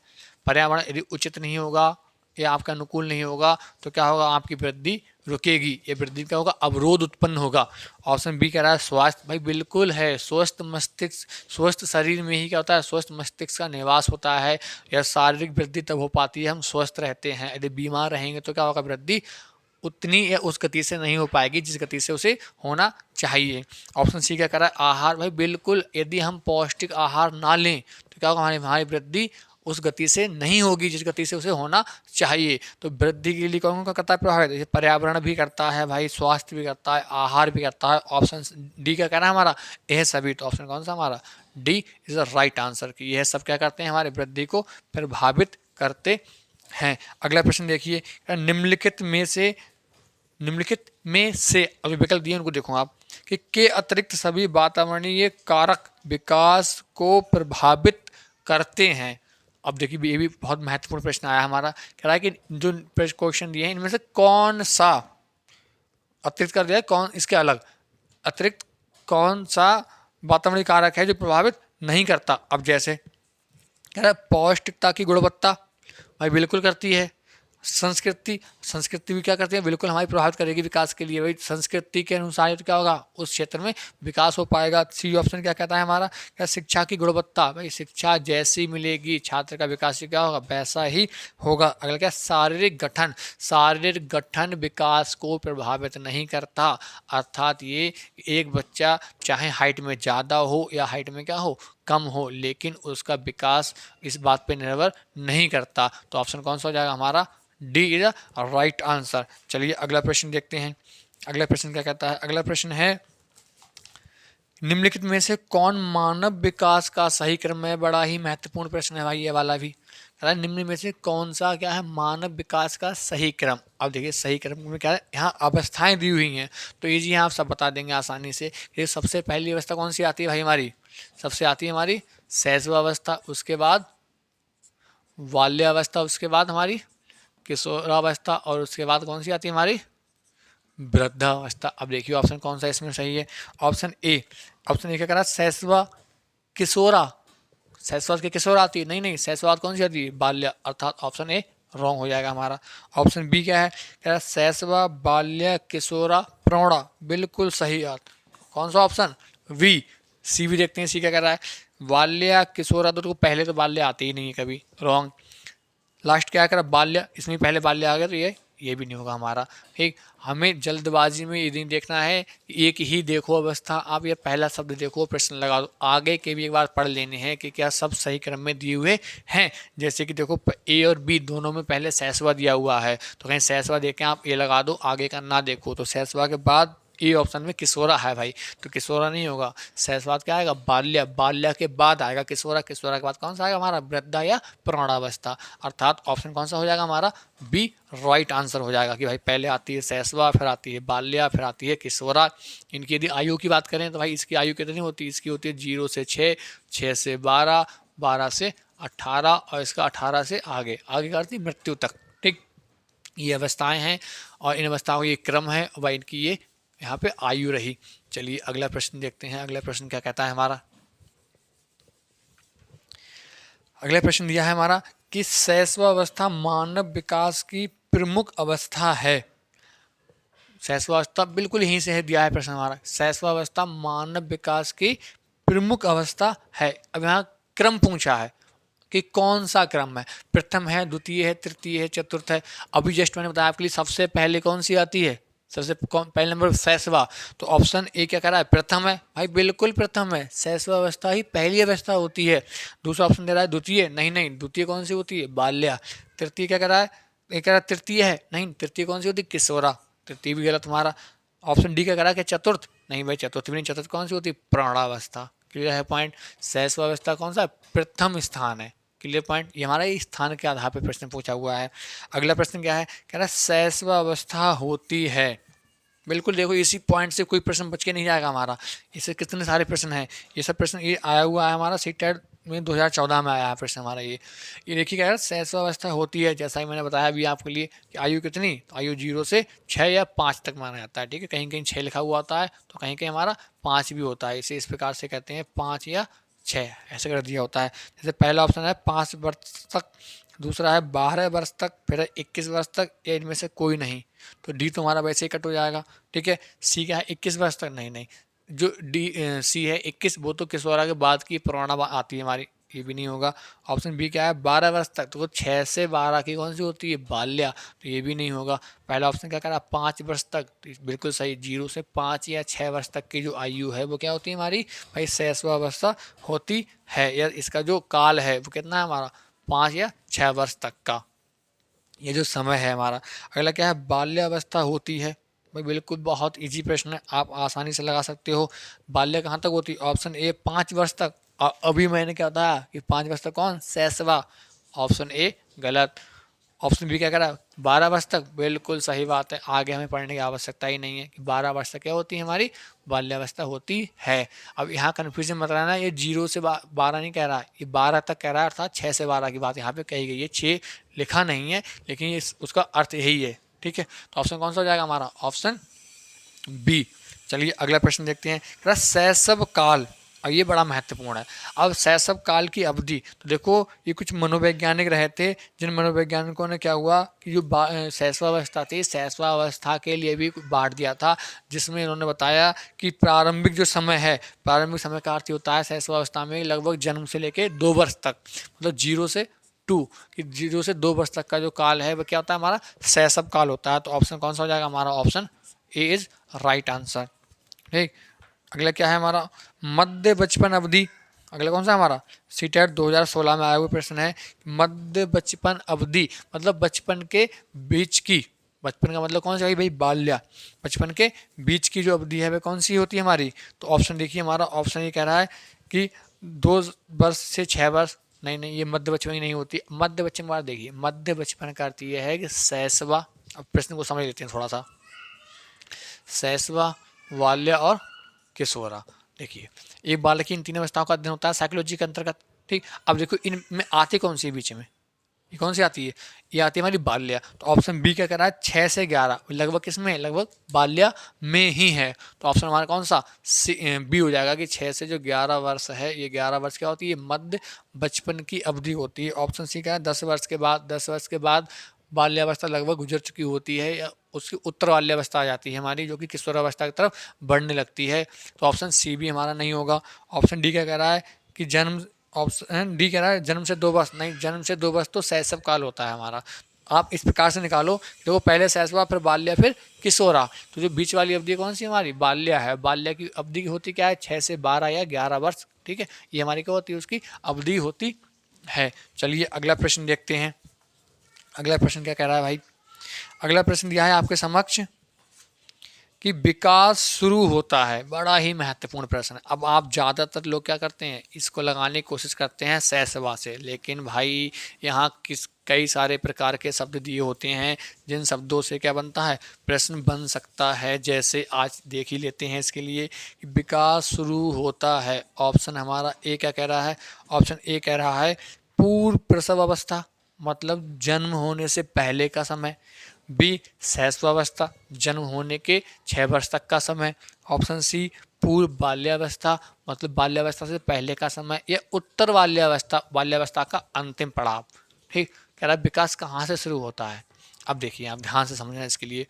पर्यावरण यदि उचित नहीं होगा या आपका अनुकूल नहीं होगा तो क्या होगा, आपकी वृद्धि रुकेगी, ये वृद्धि क्या होगा, अवरोध उत्पन्न होगा। ऑप्शन बी कह रहा है स्वास्थ्य, भाई बिल्कुल है। स्वस्थ मस्तिष्क, स्वस्थ शरीर में ही क्या होता है, स्वस्थ मस्तिष्क का निवास होता है। या शारीरिक वृद्धि तब हो पाती है हम स्वस्थ रहते हैं, यदि बीमार रहेंगे तो क्या होगा, वृद्धि उतनी या उस गति से नहीं हो पाएगी जिस गति से उसे होना चाहिए। ऑप्शन सी क्या कर रहा है आहार, भाई बिल्कुल, यदि हम पौष्टिक आहार ना लें तो क्या होगा, हमारी हमारी वृद्धि उस गति से नहीं होगी जिस गति से उसे होना चाहिए। तो वृद्धि के लिए कौन कौन करता है प्रभावित, जैसे पर्यावरण भी करता है भाई, स्वास्थ्य भी करता है, आहार भी करता है। ऑप्शन डी क्या कहना है हमारा, यह सभी। तो ऑप्शन कौन सा हमारा, D is the right answer कि यह सब क्या करते हैं, हमारे वृद्धि को प्रभावित करते हैं। अगला प्रश्न देखिए, निम्नलिखित में से अभी विकल्प दिए उनको देखो आप, कि के अतिरिक्त सभी वातावरणीय कारक विकास को प्रभावित करते हैं। अब देखिए ये भी बहुत महत्वपूर्ण प्रश्न आया हमारा, कह रहा है कि जो क्वेश्चन दिए हैं इनमें से कौन सा अतिरिक्त कर दिया है, कौन इसके अलग, अतिरिक्त कौन सा वातावरणीय कारक है जो प्रभावित नहीं करता। अब जैसे कह रहा है पौष्टिकता की गुणवत्ता, भाई बिल्कुल करती है। संस्कृति, संस्कृति भी क्या करती है, बिल्कुल हमारी प्रभावित करेगी विकास के लिए। भाई संस्कृति के अनुसार तो क्या होगा, उस क्षेत्र में विकास हो पाएगा। सी ऑप्शन क्या कहता है हमारा, क्या शिक्षा की गुणवत्ता, भाई शिक्षा जैसी मिलेगी छात्र का विकास क्या होगा, वैसा ही होगा। अगला क्या, शारीरिक गठन, शारीरिक गठन विकास को प्रभावित नहीं करता। अर्थात ये एक बच्चा चाहे हाइट में ज़्यादा हो या हाइट में क्या हो, कम हो, लेकिन उसका विकास इस बात पे निर्भर नहीं करता। तो ऑप्शन कौन सा हो जाएगा हमारा, D is the right answer. चलिए अगला प्रश्न देखते हैं। अगला प्रश्न क्या कहता है, अगला प्रश्न है निम्नलिखित में से कौन मानव विकास का सही क्रम है। बड़ा ही महत्वपूर्ण प्रश्न है भाई ये वाला भी। निम्न में से कौन सा क्या है, मानव विकास का सही क्रम। अब देखिए सही क्रम में क्या है, यहाँ अवस्थाएं दी हुई हैं तो ये जी आप सब बता देंगे आसानी से। ये सबसे पहली अवस्था कौन सी आती है भाई हमारी, सबसे आती है हमारी शैशवावस्था, उसके बाद बाल्यावस्था, उसके बाद हमारी किशोरावस्था, और उसके बाद कौन सी आती है हमारी वृद्धावस्था। अब देखिए ऑप्शन कौन सा इसमें सही है, ऑप्शन ए। ऑप्शन ए क्या करा, शैशवा किशोरा, शैशवाद के किशोर आती है, नहीं नहीं, शैशवाद कौन सी आती है, बाल्य, अर्थात ऑप्शन ए रॉन्ग हो जाएगा हमारा। ऑप्शन बी क्या है, कह रहा शैशवा बाल्य किशोरा प्रौढ़ा, बिल्कुल सही बात। कौन सा ऑप्शन, वी। सी भी देखते हैं, सी क्या कह रहा है, बाल्य किशोरा, तो पहले तो बाल्य आते ही नहीं है कभी, रॉन्ग। लास्ट क्या करा, बाल्य, इसमें पहले बाल्य आ गया तो ये भी नहीं होगा हमारा। ठीक, हमें जल्दबाजी में ये नहीं देखना है, एक ही देखो अवस्था, आप ये पहला शब्द देखो, प्रश्न लगा दो, आगे के भी एक बार पढ़ लेने हैं कि क्या सब सही क्रम में दिए हुए हैं। जैसे कि देखो ए और बी दोनों में पहले शैशवा दिया हुआ है, तो कहीं शैशवा देखें आप ए लगा दो, आगे का ना देखो। तो शैशवा के बाद ए ऑप्शन में किशोरा है भाई, तो किशोरा नहीं होगा। शैशवाद क्या आएगा, बाल्य, बाल्य के बाद आएगा किशोरा, किशोरा के बाद कौन सा आएगा हमारा, वृद्धा या प्रौढ़ावस्था। अर्थात ऑप्शन कौन सा हो जाएगा हमारा, बी राइट आंसर हो जाएगा कि भाई पहले आती है शैशवा, फिर आती है बाल्या, फिर आती है किशोरा। इनकी यदि आयु की बात करें तो भाई इसकी आयु कितनी होती है, इसकी होती है 0 से 6, 6 से 12, 12 से 18, और इसका 18 से आगे, आगे करती मृत्यु तक। ठीक, ये अवस्थाएं हैं और इन अवस्थाओं का ये क्रम है, और भाई इनकी ये यहाँ पे आयु रही। चलिए अगला प्रश्न देखते हैं, अगला प्रश्न क्या कहता है हमारा। अगला प्रश्न दिया है हमारा कि शैशवावस्था मानव विकास की प्रमुख अवस्था है। शैशवावस्था बिल्कुल यहीं से है, दिया है प्रश्न हमारा, शैशवावस्था मानव विकास की प्रमुख अवस्था है। अब यहाँ क्रम पूछा है, कि कौन सा क्रम है, प्रथम है, द्वितीय है, तृतीय है, चतुर्थ है। अभी जस्ट मैंने बताया आपके लिए सबसे पहले कौन सी आती है, सबसे पहले नंबर सैसवा। तो ऑप्शन ए क्या कह रहा है, प्रथम है। भाई बिल्कुल प्रथम है, सैसवा अवस्था ही पहली अवस्था होती है। दूसरा ऑप्शन दे रहा है द्वितीय, नहीं नहीं, द्वितीय कौन सी होती है, बाल्या। तृतीय क्या कह रहा है, ये कह रहा है तृतीय है, नहीं, तृतीय कौन सी होती है, किशोरा। तृतीय भी गलत तुम्हारा। ऑप्शन डी क्या कह रहा है कि चतुर्थ, नहीं भाई चतुर्थ भी नहीं, चतुर्थ कौन सी होती है, प्रौढ़ावस्था। क्लियर है पॉइंट। सैसवावस्था कौन सा प्रथम स्थान है। Clear point. ये हमारा स्थान के आधार पर प्रश्न पूछा हुआ है। अगला प्रश्न क्या है, कह रहा है सैसवावस्था होती है। बिल्कुल देखो इसी पॉइंट से कोई प्रश्न बच के नहीं जाएगा हमारा। इससे कितने सारे प्रश्न हैं, ये सब प्रश्न ये आया हुआ है हमारा सीटेट में 2014 में आया है प्रश्न हमारा ये देखिए क्या है, सैसवावस्था होती है, जैसा ही मैंने बताया अभी आपके लिए कि आयु कितनी, तो आयु 0 से 6 या 5 तक माना जाता है। ठीक है, कहीं कहीं 6 लिखा हुआ होता है तो कहीं कहीं हमारा 5 भी होता है। इसे इस प्रकार से कहते हैं 5 या 6 ऐसे कर दिया होता है। जैसे पहला ऑप्शन है 5 वर्ष तक, दूसरा है 12 वर्ष तक, फिर 21 वर्ष तक, या इनमें से कोई नहीं। तो डी तो हमारा वैसे ही कट हो जाएगा। ठीक है, सी क्या है 21 वर्ष तक, नहीं नहीं, जो डी सी है 21 वो तो किशोरा के बाद की पुराना आती है हमारी, ये भी नहीं होगा। ऑप्शन बी क्या है 12 वर्ष तक, तो वो 6 से 12 की कौन सी होती है, बाल्या, तो ये भी नहीं होगा। पहला ऑप्शन क्या कह रहा है 5 वर्ष तक, तो बिल्कुल सही, 0 से 5 या 6 वर्ष तक की जो आयु है वो क्या होती है हमारी, भाई शैशवावस्था होती है। या इसका जो काल है वो कितना है हमारा, 5 या 6 वर्ष तक का ये जो समय है हमारा। अगला क्या है, बाल्यावस्था होती है। भाई बिल्कुल बहुत इजी प्रश्न है, आप आसानी से लगा सकते हो। बाल्य कहाँ तक होती है, ऑप्शन ए 5 वर्ष तक। अभी मैंने क्या बताया कि 5 वर्ष तक कौन, शैशवा। ऑप्शन ए गलत। ऑप्शन बी क्या कह रहा है 12 वर्ष तक, बिल्कुल सही बात है, आगे हमें पढ़ने की आवश्यकता ही नहीं है कि 12 वर्ष तक क्या होती है हमारी, बाल्यावस्था होती है। अब यहाँ कन्फ्यूजन मत रहना, ये 0 से 12 नहीं कह रहा है, ये 12 तक कह रहा है, अर्थात 6 से 12 की बात यहाँ पे कही गई है। 6 लिखा नहीं है लेकिन ये उसका अर्थ यही है। ठीक है, तो ऑप्शन कौन सा हो जाएगा हमारा, ऑप्शन बी। चलिए अगला प्रश्न देखते हैं, शैशव काल, और ये बड़ा महत्वपूर्ण है। अब शैशव काल की अवधि, तो देखो ये कुछ मनोवैज्ञानिक रहे थे, जिन मनोवैज्ञानिकों ने क्या हुआ कि जो शैशवावस्था थी, शैशवावस्था के लिए भी बांट दिया था, जिसमें इन्होंने बताया कि प्रारंभिक जो समय है, प्रारंभिक समय का अर्थ होता है शैशवावस्था में लगभग जन्म से लेके 2 वर्ष तक, मतलब 0 से 2, कि 0 से 2 वर्ष तक का जो काल है वो क्या होता है हमारा, शैशव काल होता है। तो ऑप्शन कौन सा हो जाएगा हमारा, option A is right answer. ठीक, अगला क्या है हमारा, मध्य बचपन अवधि। अगला कौन सा हमारा, सीटेट 2016 में आया हुआ प्रश्न है, मध्य बचपन अवधि मतलब बचपन के बीच की, बचपन का मतलब कौन सा भाई, बाल्या, बचपन के बीच की जो अवधि है वह कौन सी होती है हमारी। तो ऑप्शन देखिए हमारा, ऑप्शन ये कह रहा है कि 2 वर्ष से 6 वर्ष, नहीं नहीं, ये मध्य बचपन की नहीं होती। मध्य बचपन वाला देखिए, मध्य बचपन का अर्थ ये है कि शैशवा। अब प्रश्न को समझ लेते हैं थोड़ा सा, शैशवा, बाल्या और किशोरा। देखिए एक बालक की इन 3 अवस्थाओं का अध्ययन होता है साइकोलॉजी के अंतर्गत। ठीक, अब देखो इनमें आती कौन सी है बीच में, ये कौन सी आती है, ये आती है हमारी बाल्या। तो ऑप्शन बी क्या कर रहा है 6 से 11, लगभग किसमें, लगभग बाल्या में ही है। तो ऑप्शन हमारा कौन सा, बी हो जाएगा कि 6 से जो 11 वर्ष है, ये 11 वर्ष क्या होती है, मध्य बचपन की अवधि होती है। ऑप्शन सी क्या है 10 वर्ष के बाद, 10 वर्ष के बाद बाल्यावस्था लगभग गुजर चुकी होती है, या उसकी उत्तर बाल्यावस्था आ जाती है हमारी, जो कि किशोरावस्था की तरफ बढ़ने लगती है। तो ऑप्शन सी भी हमारा नहीं होगा। ऑप्शन डी क्या कह रहा है कि जन्म, ऑप्शन डी कह रहा है जन्म से 2 वर्ष, नहीं, जन्म से 2 वर्ष तो शैशव काल होता है हमारा। आप इस प्रकार से निकालो, देखो पहले शैशवा, फिर बाल्या, फिर किशोरा, तो जो बीच वाली अवधि कौन सी हमारी, बाल्या है। बाल्या की अवधि होती क्या है, 6 से 12 या 11 वर्ष। ठीक है, ये हमारी क्या होती है, उसकी अवधि होती है। चलिए अगला प्रश्न देखते हैं, अगला प्रश्न क्या कह रहा है भाई। अगला प्रश्न दिया है आपके समक्ष कि विकास शुरू होता है, बड़ा ही महत्वपूर्ण प्रश्न है। अब आप ज़्यादातर लोग क्या करते हैं, इसको लगाने की कोशिश करते हैं शैशवा से, लेकिन भाई यहाँ कई सारे प्रकार के शब्द दिए होते हैं, जिन शब्दों से क्या बनता है, प्रश्न बन सकता है। जैसे आज देख ही लेते हैं इसके लिए कि विकास शुरू होता है। ऑप्शन हमारा ए क्या कह रहा है, ऑप्शन ए कह रहा है पूर्व प्रसव अवस्था, मतलब जन्म होने से पहले का समय। बी शैशवावस्था, जन्म होने के 6 वर्ष तक का समय। ऑप्शन सी पूर्व बाल्यावस्था, मतलब बाल्यावस्था से पहले का समय, या उत्तर बाल्यावस्था, बाल्यावस्था का अंतिम पड़ाव। ठीक, कह रहा है विकास कहाँ से शुरू होता है। अब देखिए आप ध्यान से समझना इसके लिए,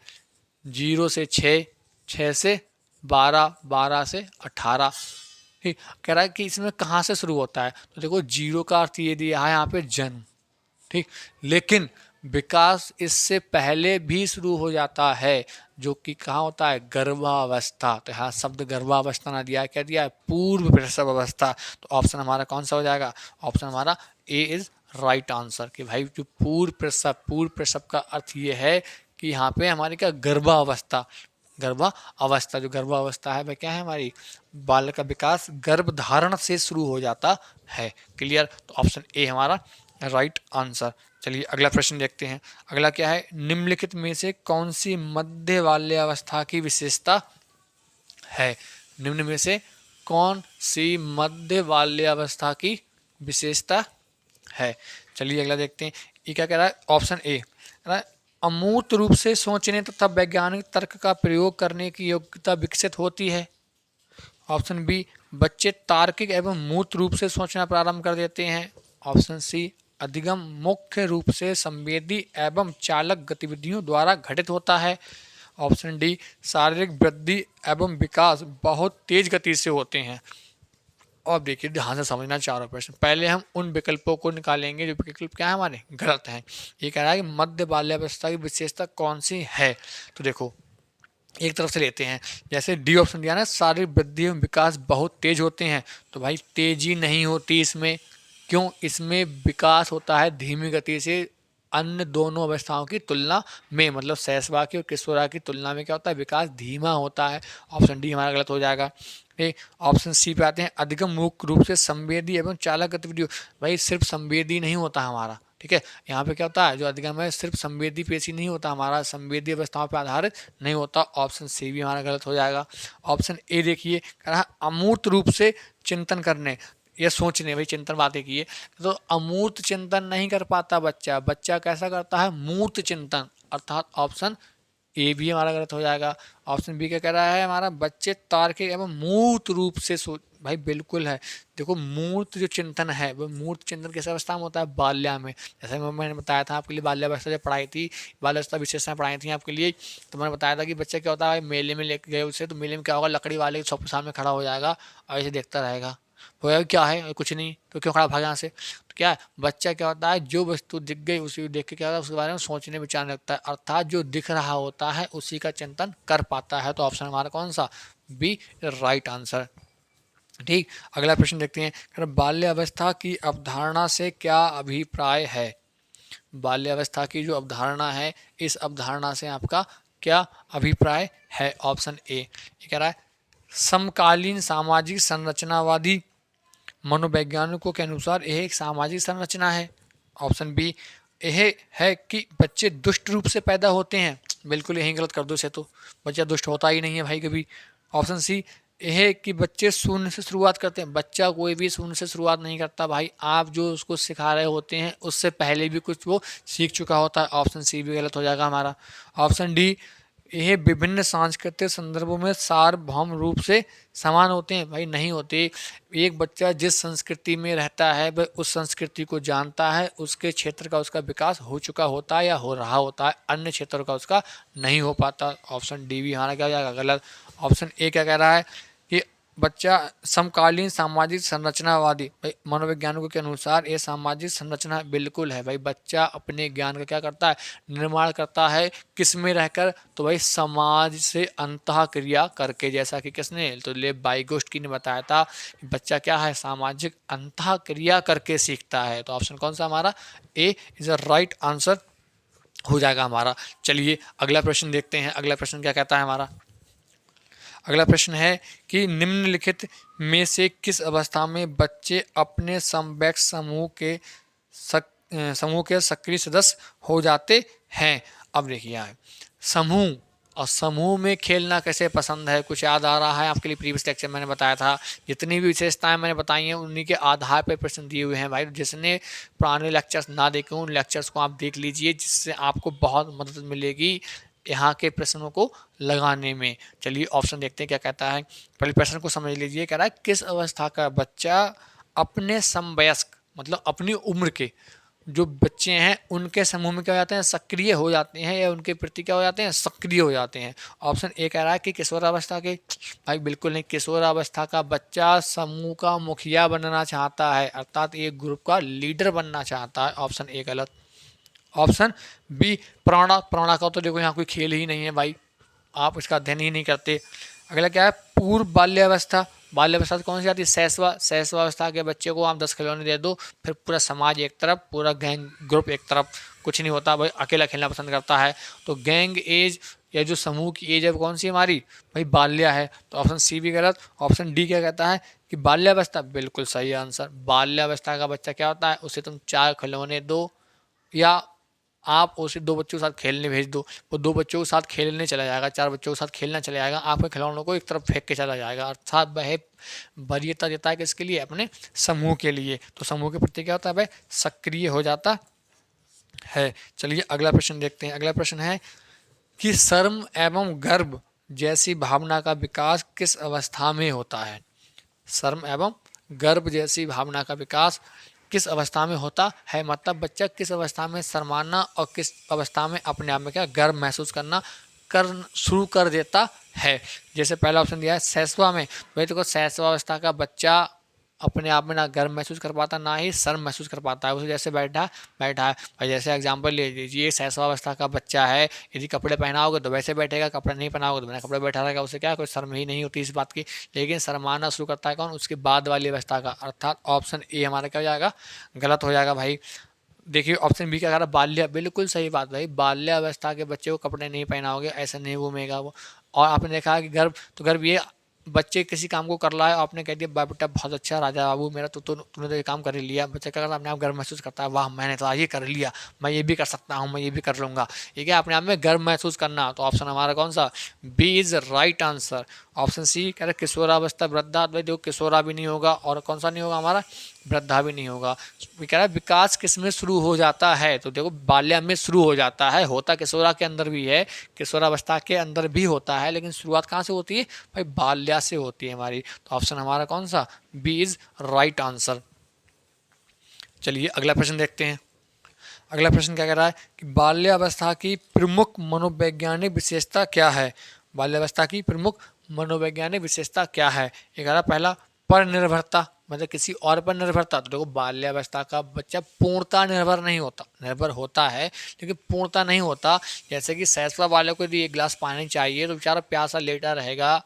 0 से 6, 6 से 12, 12 से 18, ठीक, कह रहा है कि इसमें कहाँ से शुरू होता है, तो देखो जीरो का अर्थ ये दिया है यहाँ पे जन्म। ठीक, लेकिन विकास इससे पहले भी शुरू हो जाता है, जो कि कहाँ होता है, गर्भावस्था। तो यहाँ शब्द गर्भावस्था ना दिया है, क्या दिया है, पूर्व प्रसव अवस्था। तो ऑप्शन हमारा कौन सा हो जाएगा, ऑप्शन हमारा ए इज राइट आंसर। कि भाई जो पूर्व प्रसव का अर्थ ये है कि यहाँ पे हमारी क्या, गर्भावस्था। गर्भावस्था, जो गर्भावस्था है वह क्या है, हमारी बालक का विकास गर्भधारण से शुरू हो जाता है। क्लियर, तो ऑप्शन ए हमारा राइट आंसर। चलिए अगला प्रश्न देखते हैं। अगला क्या है, निम्नलिखित में से कौन सी मध्य बाल्यावस्था की विशेषता है। निम्न में से कौन सी मध्य बाल्यावस्था की विशेषता है। चलिए अगला देखते हैं। ये क्या कह रहा है, ऑप्शन ए, अमूर्त रूप से सोचने तथा वैज्ञानिक तर्क का प्रयोग करने की योग्यता विकसित होती है। ऑप्शन बी, बच्चे तार्किक एवं मूर्त रूप से सोचना प्रारंभ कर देते हैं। ऑप्शन सी, अधिगम मुख्य रूप से संवेदी एवं चालक गतिविधियों द्वारा घटित होता है। ऑप्शन डी, शारीरिक वृद्धि एवं विकास बहुत तेज गति से होते हैं। और देखिए ध्यान से समझना चारों प्रश्न। पहले हम उन विकल्पों को निकालेंगे जो विकल्प क्या है हमारे गलत हैं। ये कह रहा है कि मध्य बाल्यावस्था की विशेषता कौन सी है। तो देखो एक तरफ से लेते हैं, जैसे डी ऑप्शन दिया ना, शारीरिक वृद्धि एवं विकास बहुत तेज होते हैं। तो भाई तेजी नहीं होती इसमें, क्यों, इसमें विकास होता है धीमी गति से अन्य दोनों अवस्थाओं की तुलना में, मतलब शैशवा की और किशोरा की तुलना में क्या होता है, विकास धीमा होता है। ऑप्शन डी हमारा गलत हो जाएगा। ऑप्शन सी पे आते हैं, अधिगम मुख्य रूप से संवेदी एवं चालक गतिविधियों। भाई सिर्फ संवेदी नहीं होता हमारा, ठीक है, यहाँ पे क्या होता है, जो अधिगम है सिर्फ संवेदी पेशी नहीं होता हमारा, संवेदी अवस्थाओं पर आधारित नहीं होता। ऑप्शन सी भी हमारा गलत हो जाएगा। ऑप्शन ए देखिए, कह रहा अमूर्त रूप से चिंतन करने या सोचने, भाई चिंतन बातें की है, तो अमूर्त चिंतन नहीं कर पाता बच्चा, बच्चा कैसा करता है, मूर्त चिंतन, अर्थात ऑप्शन ए भी हमारा गलत हो जाएगा। ऑप्शन बी क्या कह रहा है हमारा, बच्चे तार्किक एवं मूर्त रूप से सोच, भाई बिल्कुल है। देखो मूर्त जो चिंतन है वो मूर्त चिंतन किस अवस्था में होता है, बाल्या में। जैसे मैंने बताया था आपके लिए, बाल्यावस्था जब पढ़ाई थी, बाल्यावस्था विशेषताएं पढ़ाई थी आपके लिए, तो मैंने बताया था कि बच्चा क्या होता है, मेले में लेके गए उसे, तो मेले में क्या होगा, लकड़ी वाले के सामने खड़ा हो जाएगा और ऐसे देखता रहेगा, वो क्या है, कुछ नहीं, तो क्यों खड़ा भागा यहाँ से। तो क्या है, बच्चा क्या होता है, जो वस्तु दिख गई उसी को देख के क्या होता है, उसके बारे में सोचने विचारने लगता है, अर्थात जो दिख रहा होता है उसी का चिंतन कर पाता है। तो ऑप्शन हमारा कौन सा, बी राइट आंसर। ठीक, अगला प्रश्न देखते हैं, बाल्यावस्था की अवधारणा से क्या अभिप्राय है। बाल्यावस्था की जो अवधारणा है, इस अवधारणा से आपका क्या अभिप्राय है। ऑप्शन ए, ये कह रहा है समकालीन सामाजिक संरचनावादी मनोवैज्ञानिकों के अनुसार यह एक सामाजिक संरचना है। ऑप्शन बी, यह है कि बच्चे दुष्ट रूप से पैदा होते हैं। बिल्कुल यही गलत कर दो इसे, तो बच्चा दुष्ट होता ही नहीं है भाई कभी। ऑप्शन सी, यह है कि बच्चे शून्य से शुरुआत करते हैं। बच्चा कोई भी शून्य से शुरुआत नहीं करता भाई, आप जो उसको सिखा रहे होते हैं उससे पहले भी कुछ वो सीख चुका होता है। ऑप्शन सी भी गलत हो जाएगा हमारा। ऑप्शन डी, यह विभिन्न सांस्कृतिक संदर्भों में सार्वभौम रूप से समान होते हैं। भाई नहीं होते, एक बच्चा जिस संस्कृति में रहता है वह उस संस्कृति को जानता है, उसके क्षेत्र का उसका विकास हो चुका होता है या हो रहा होता है, अन्य क्षेत्रों का उसका नहीं हो पाता। ऑप्शन डी भी हमारा क्या हो जाएगा, गलत। ऑप्शन ए क्या कह रहा है कि बच्चा समकालीन सामाजिक संरचनावादी, भाई मनोवैज्ञानिकों के अनुसार ये सामाजिक संरचना बिल्कुल है। भाई बच्चा अपने ज्ञान का क्या करता है, निर्माण करता है, किस में रहकर, तो भाई समाज से अंतः क्रिया करके, जैसा कि किसने, तो लेव वाइगोस्की ने बताया था कि बच्चा क्या है, सामाजिक अंतः क्रिया करके सीखता है। तो ऑप्शन कौन सा हमारा, ए इज अ राइट आंसर हो जाएगा हमारा। चलिए अगला प्रश्न देखते हैं। अगला प्रश्न क्या कहता है हमारा, अगला प्रश्न है कि निम्नलिखित में से किस अवस्था में बच्चे अपने समवयस्क समूह के सक्रिय सदस्य हो जाते हैं। अब देखिए यहाँ समूह और समूह में खेलना कैसे पसंद है, कुछ याद आ रहा है आपके लिए, प्रीवियस लेक्चर मैंने बताया था, जितनी भी विशेषताएं मैंने बताई हैं उन्हीं के आधार पर प्रश्न दिए हुए हैं भाई। जिसने पुराने लेक्चर्स ना देखे उन लेक्चर्स को आप देख लीजिए, जिससे आपको बहुत मदद मिलेगी यहाँ के प्रश्नों को लगाने में। चलिए ऑप्शन देखते हैं क्या कहता है। पहले प्रश्न को समझ लीजिए, कह रहा है किस अवस्था का बच्चा अपने समवयस्क, मतलब अपनी उम्र के जो बच्चे हैं उनके समूह में क्या हो जाते हैं, सक्रिय हो जाते हैं, या उनके प्रति क्या हो जाते हैं, सक्रिय हो जाते हैं। ऑप्शन ए कह रहा है कि किशोरावस्था के, भाई बिल्कुल नहीं, किशोरावस्था का बच्चा समूह का मुखिया बनना चाहता है, अर्थात एक ग्रुप का लीडर बनना चाहता है। ऑप्शन ए गलत। ऑप्शन बी प्राणा, प्राणा का तो देखो यहाँ कोई खेल ही नहीं है भाई, आप इसका अध्ययन ही नहीं करते। अगला क्या है, पूर्व बाल्यावस्था। बाल्यावस्था तो कौन सी आती है, शैशवावस्था के बच्चे को आप 10 खिलौने दे दो, फिर पूरा समाज एक तरफ, पूरा गैंग ग्रुप एक तरफ, कुछ नहीं होता भाई, अकेला खेलना पसंद करता है। तो गैंग एज या जो समूह की एज है कौन सी हमारी, भाई बाल्या है। तो ऑप्शन सी भी गलत। ऑप्शन डी क्या कहता है कि बाल्यावस्था, बिल्कुल सही आंसर। बाल्यावस्था का बच्चा क्या होता है, उसे तुम 4 खिलौने दो, या आप उसे 2 बच्चों के साथ खेलने भेज दो, वो 2 बच्चों के साथ खेलने चला जाएगा, 4 बच्चों के साथ खेलना चला जाएगा, आपके खिलौनों को एक तरफ फेंक के चला जाएगा। अर्थात वह वरीयता देता है किसके लिए, अपने समूह के लिए। तो समूह के प्रति क्या होता है, वह सक्रिय हो जाता है। चलिए अगला प्रश्न देखते हैं। अगला प्रश्न है कि शर्म एवं गर्व जैसी भावना का विकास किस अवस्था में होता है। शर्म एवं गर्व जैसी भावना का विकास किस अवस्था में होता है, मतलब बच्चा किस अवस्था में शर्माना और किस अवस्था में अपने आप में क्या गर्व महसूस करना कर शुरू कर देता है। जैसे पहला ऑप्शन दिया है शैशवा में, भाई देखो शैशवावस्था का बच्चा अपने आप में ना गर्व महसूस कर पाता, ना ही शर्म महसूस कर पाता है। उसे जैसे बैठा बैठा है भाई, जैसे एग्जांपल ले लीजिए, शैशवावस्था का बच्चा है, यदि कपड़े पहनाओगे तो वैसे बैठेगा, कपड़े नहीं पहनाओगे तो बिना कपड़े बैठा रहेगा, उसे क्या कोई शर्म ही नहीं होती इस बात की। लेकिन शर्माना शुरू करता है कौन, उसके बाद वाली अवस्था का, अर्थात ऑप्शन ए हमारा क्या हो जाएगा, गलत हो जाएगा भाई। देखिए ऑप्शन बी क्या कह रहा है, बाल्य, बिल्कुल सही बात भाई, बाल्यावस्था के बच्चे को कपड़े नहीं पहनाओगे ऐसे नहीं घूमेगा वो। और आपने देखा है कि गर्व, तो गर्व ये, बच्चे किसी काम को कर रहा है, आपने कह दिया बेटा बहुत अच्छा राजा बाबू मेरा, तूने तो ये काम कर ही लिया, बच्चा क्या करता है, अपने आप गर्व महसूस करता है, वाह मैंने तो आज ये कर लिया, मैं ये भी कर सकता हूँ, मैं ये भी कर लूँगा। ये क्या अपने आप में गर्व महसूस करना। तो ऑप्शन हमारा कौन सा, B is right answer. Option C कह रहे किशोरावस्था वृद्धा, भाई देखो किशोरा भी नहीं होगा और कौन सा नहीं होगा हमारा, वृद्धा भी नहीं होगा। कह रहा है विकास किस में शुरू हो जाता है, तो देखो बाल्या में शुरू हो जाता है, होता किशोरा के अंदर भी है, किशोरावस्था के अंदर भी होता है, लेकिन शुरुआत कहाँ से होती है भाई, बाल्या से होती है हमारी। तो ऑप्शन हमारा कौन सा, बी इज राइट आंसर। चलिए अगला प्रश्न देखते हैं। अगला प्रश्न क्या कह रहा है कि बाल्यावस्था की प्रमुख मनोवैज्ञानिक विशेषता क्या है। बाल्यावस्था की प्रमुख मनोवैज्ञानिक विशेषता क्या है। ये कह रहा पहला पर निर्भरता, मतलब किसी और पर निर्भरता। तो देखो बाल्यावस्था का बच्चा पूर्णता निर्भर नहीं होता, निर्भर होता है लेकिन पूर्णता नहीं होता। जैसे कि शैशव वाले को यदि 1 गिलास पानी चाहिए तो बेचारा प्यासा लेटा रहेगा,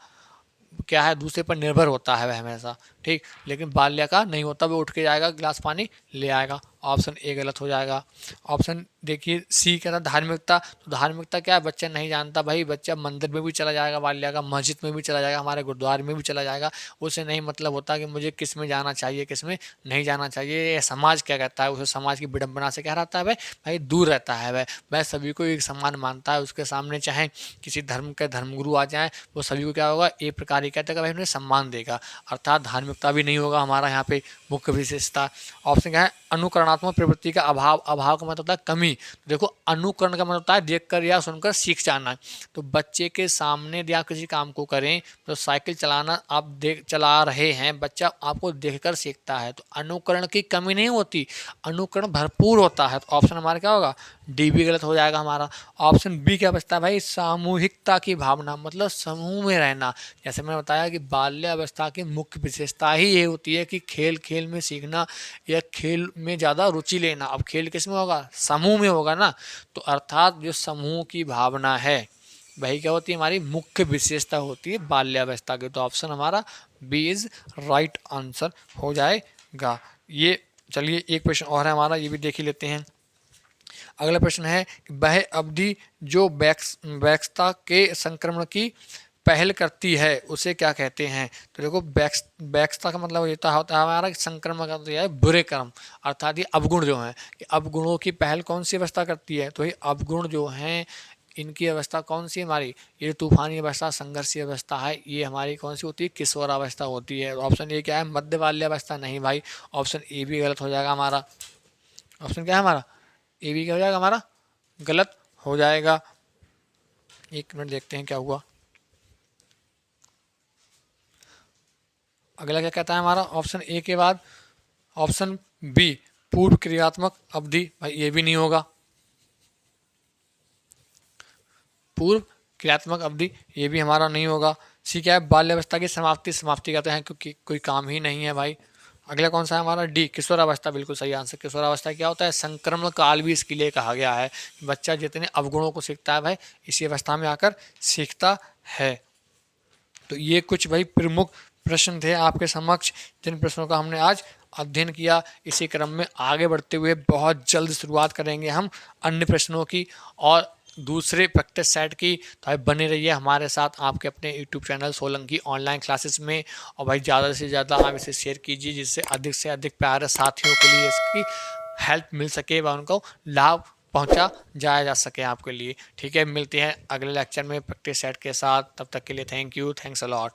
क्या है दूसरे पर निर्भर होता है वह हमेशा, ठीक। लेकिन बाल्या का नहीं होता, वो उठ के जाएगा गिलास पानी ले आएगा। ऑप्शन ए गलत हो जाएगा। ऑप्शन देखिए सी कहता धार्मिकता, तो धार्मिकता क्या है, बच्चा नहीं जानता भाई, बच्चा मंदिर में भी चला जाएगा बाल्या का, मस्जिद में भी चला जाएगा, हमारे गुरुद्वारे में भी चला जाएगा, उसे नहीं मतलब होता कि मुझे किस में जाना चाहिए किस में नहीं जाना चाहिए, ये समाज क्या कहता है, उसे समाज की विडंबना से क्या रहता है भाई दूर रहता है। वह सभी को एक समान मानता है, उसके सामने चाहे किसी धर्म के धर्मगुरु आ जाए वो सभी को क्या होगा एक प्रकार ही कहता है कि भाई उन्हें सम्मान देगा, अर्थात धार्मिकता भी नहीं होगा हमारा यहाँ पे मुख्य विशेषता। ऑप्शन क्या है अनुकरणात्मक प्रवृत्ति का अभाव, अभाव का मतलब होता है कमी। तो देखो अनुकरण का मतलब होता है देखकर या सुनकर सीख जाना। तो बच्चे के सामने यदि आप किसी काम को करें, तो साइकिल चलाना आप देख चला रहे हैं, बच्चा आपको देखकर सीखता है, तो अनुकरण की कमी नहीं होती, अनुकरण भरपूर होता है। तो ऑप्शन हमारा क्या होगा, डी भी गलत हो जाएगा हमारा। ऑप्शन बी क्या बचता है भाई, सामूहिकता की भावना, मतलब समूह में रहना। जैसे मैंने बताया कि बाल्यावस्था की मुख्य विशेषता ही ये होती है कि खेल खेल में सीखना या खेल में ज़्यादा रुचि लेना। अब खेल किस में होगा, समूह में होगा ना, तो अर्थात जो समूह की भावना है वही क्या होती है हमारी मुख्य विशेषता होती है बाल्यावस्था की। तो ऑप्शन हमारा बी इज राइट आंसर हो जाएगा। ये चलिए एक प्रश्न और है हमारा, ये भी देख ही लेते हैं। अगला प्रश्न है कि वह अवधि जो वैक्सता के संक्रमण की पहल करती है उसे क्या कहते हैं। तो देखो वैक्सता का मतलब ये होता है हमारा संक्रमण का है बुरे कर्म, अर्थात ये अवगुण जो हैं, कि अवगुणों की पहल कौन सी अवस्था करती है, तो ये अवगुण जो हैं इनकी अवस्था कौन सी हमारी, ये तूफानी अवस्था संघर्षीय अवस्था है, ये हमारी कौन सी होती है किशोरावस्था होती है। ऑप्शन ए क्या है मध्य बाल्यावस्था, नहीं भाई, ऑप्शन ए भी गलत हो जाएगा हमारा। ऑप्शन क्या है हमारा, ए भी क्या हो जाएगा हमारा, गलत हो जाएगा। 1 मिनट देखते हैं क्या हुआ। अगला क्या कहता है हमारा ऑप्शन ए के बाद, ऑप्शन बी पूर्व क्रियात्मक अवधि, भाई ये भी नहीं होगा। पूर्व क्रियात्मक अवधि ये भी हमारा नहीं होगा। सी क्या है, बाल्यावस्था की समाप्ति, समाप्ति कहते हैं क्योंकि कोई काम ही नहीं है भाई। अगला कौन सा है हमारा, डी किशोरावस्था, बिल्कुल सही आंसर। किशोरावस्था क्या होता है, संक्रमण काल भी इसके लिए कहा गया है। बच्चा जितने अवगुणों को सीखता है भाई इसी अवस्था में आकर सीखता है। तो ये कुछ भाई प्रमुख प्रश्न थे आपके समक्ष, जिन प्रश्नों का हमने आज अध्ययन किया। इसी क्रम में आगे बढ़ते हुए बहुत जल्द शुरुआत करेंगे हम अन्य प्रश्नों की और दूसरे प्रैक्टिस सेट की। तो भाई बने रहिए हमारे साथ आपके अपने YouTube channel Solanki online classes में। और भाई ज़्यादा से ज़्यादा आप इसे शेयर कीजिए जिससे अधिक से अधिक प्यारे साथियों के लिए इसकी हेल्प मिल सके व उनको लाभ पहुंचा जाया जा सके आपके लिए। ठीक है, मिलते हैं अगले लेक्चर में प्रैक्टिस सेट के साथ। तब तक के लिए thank you, thanks a lot.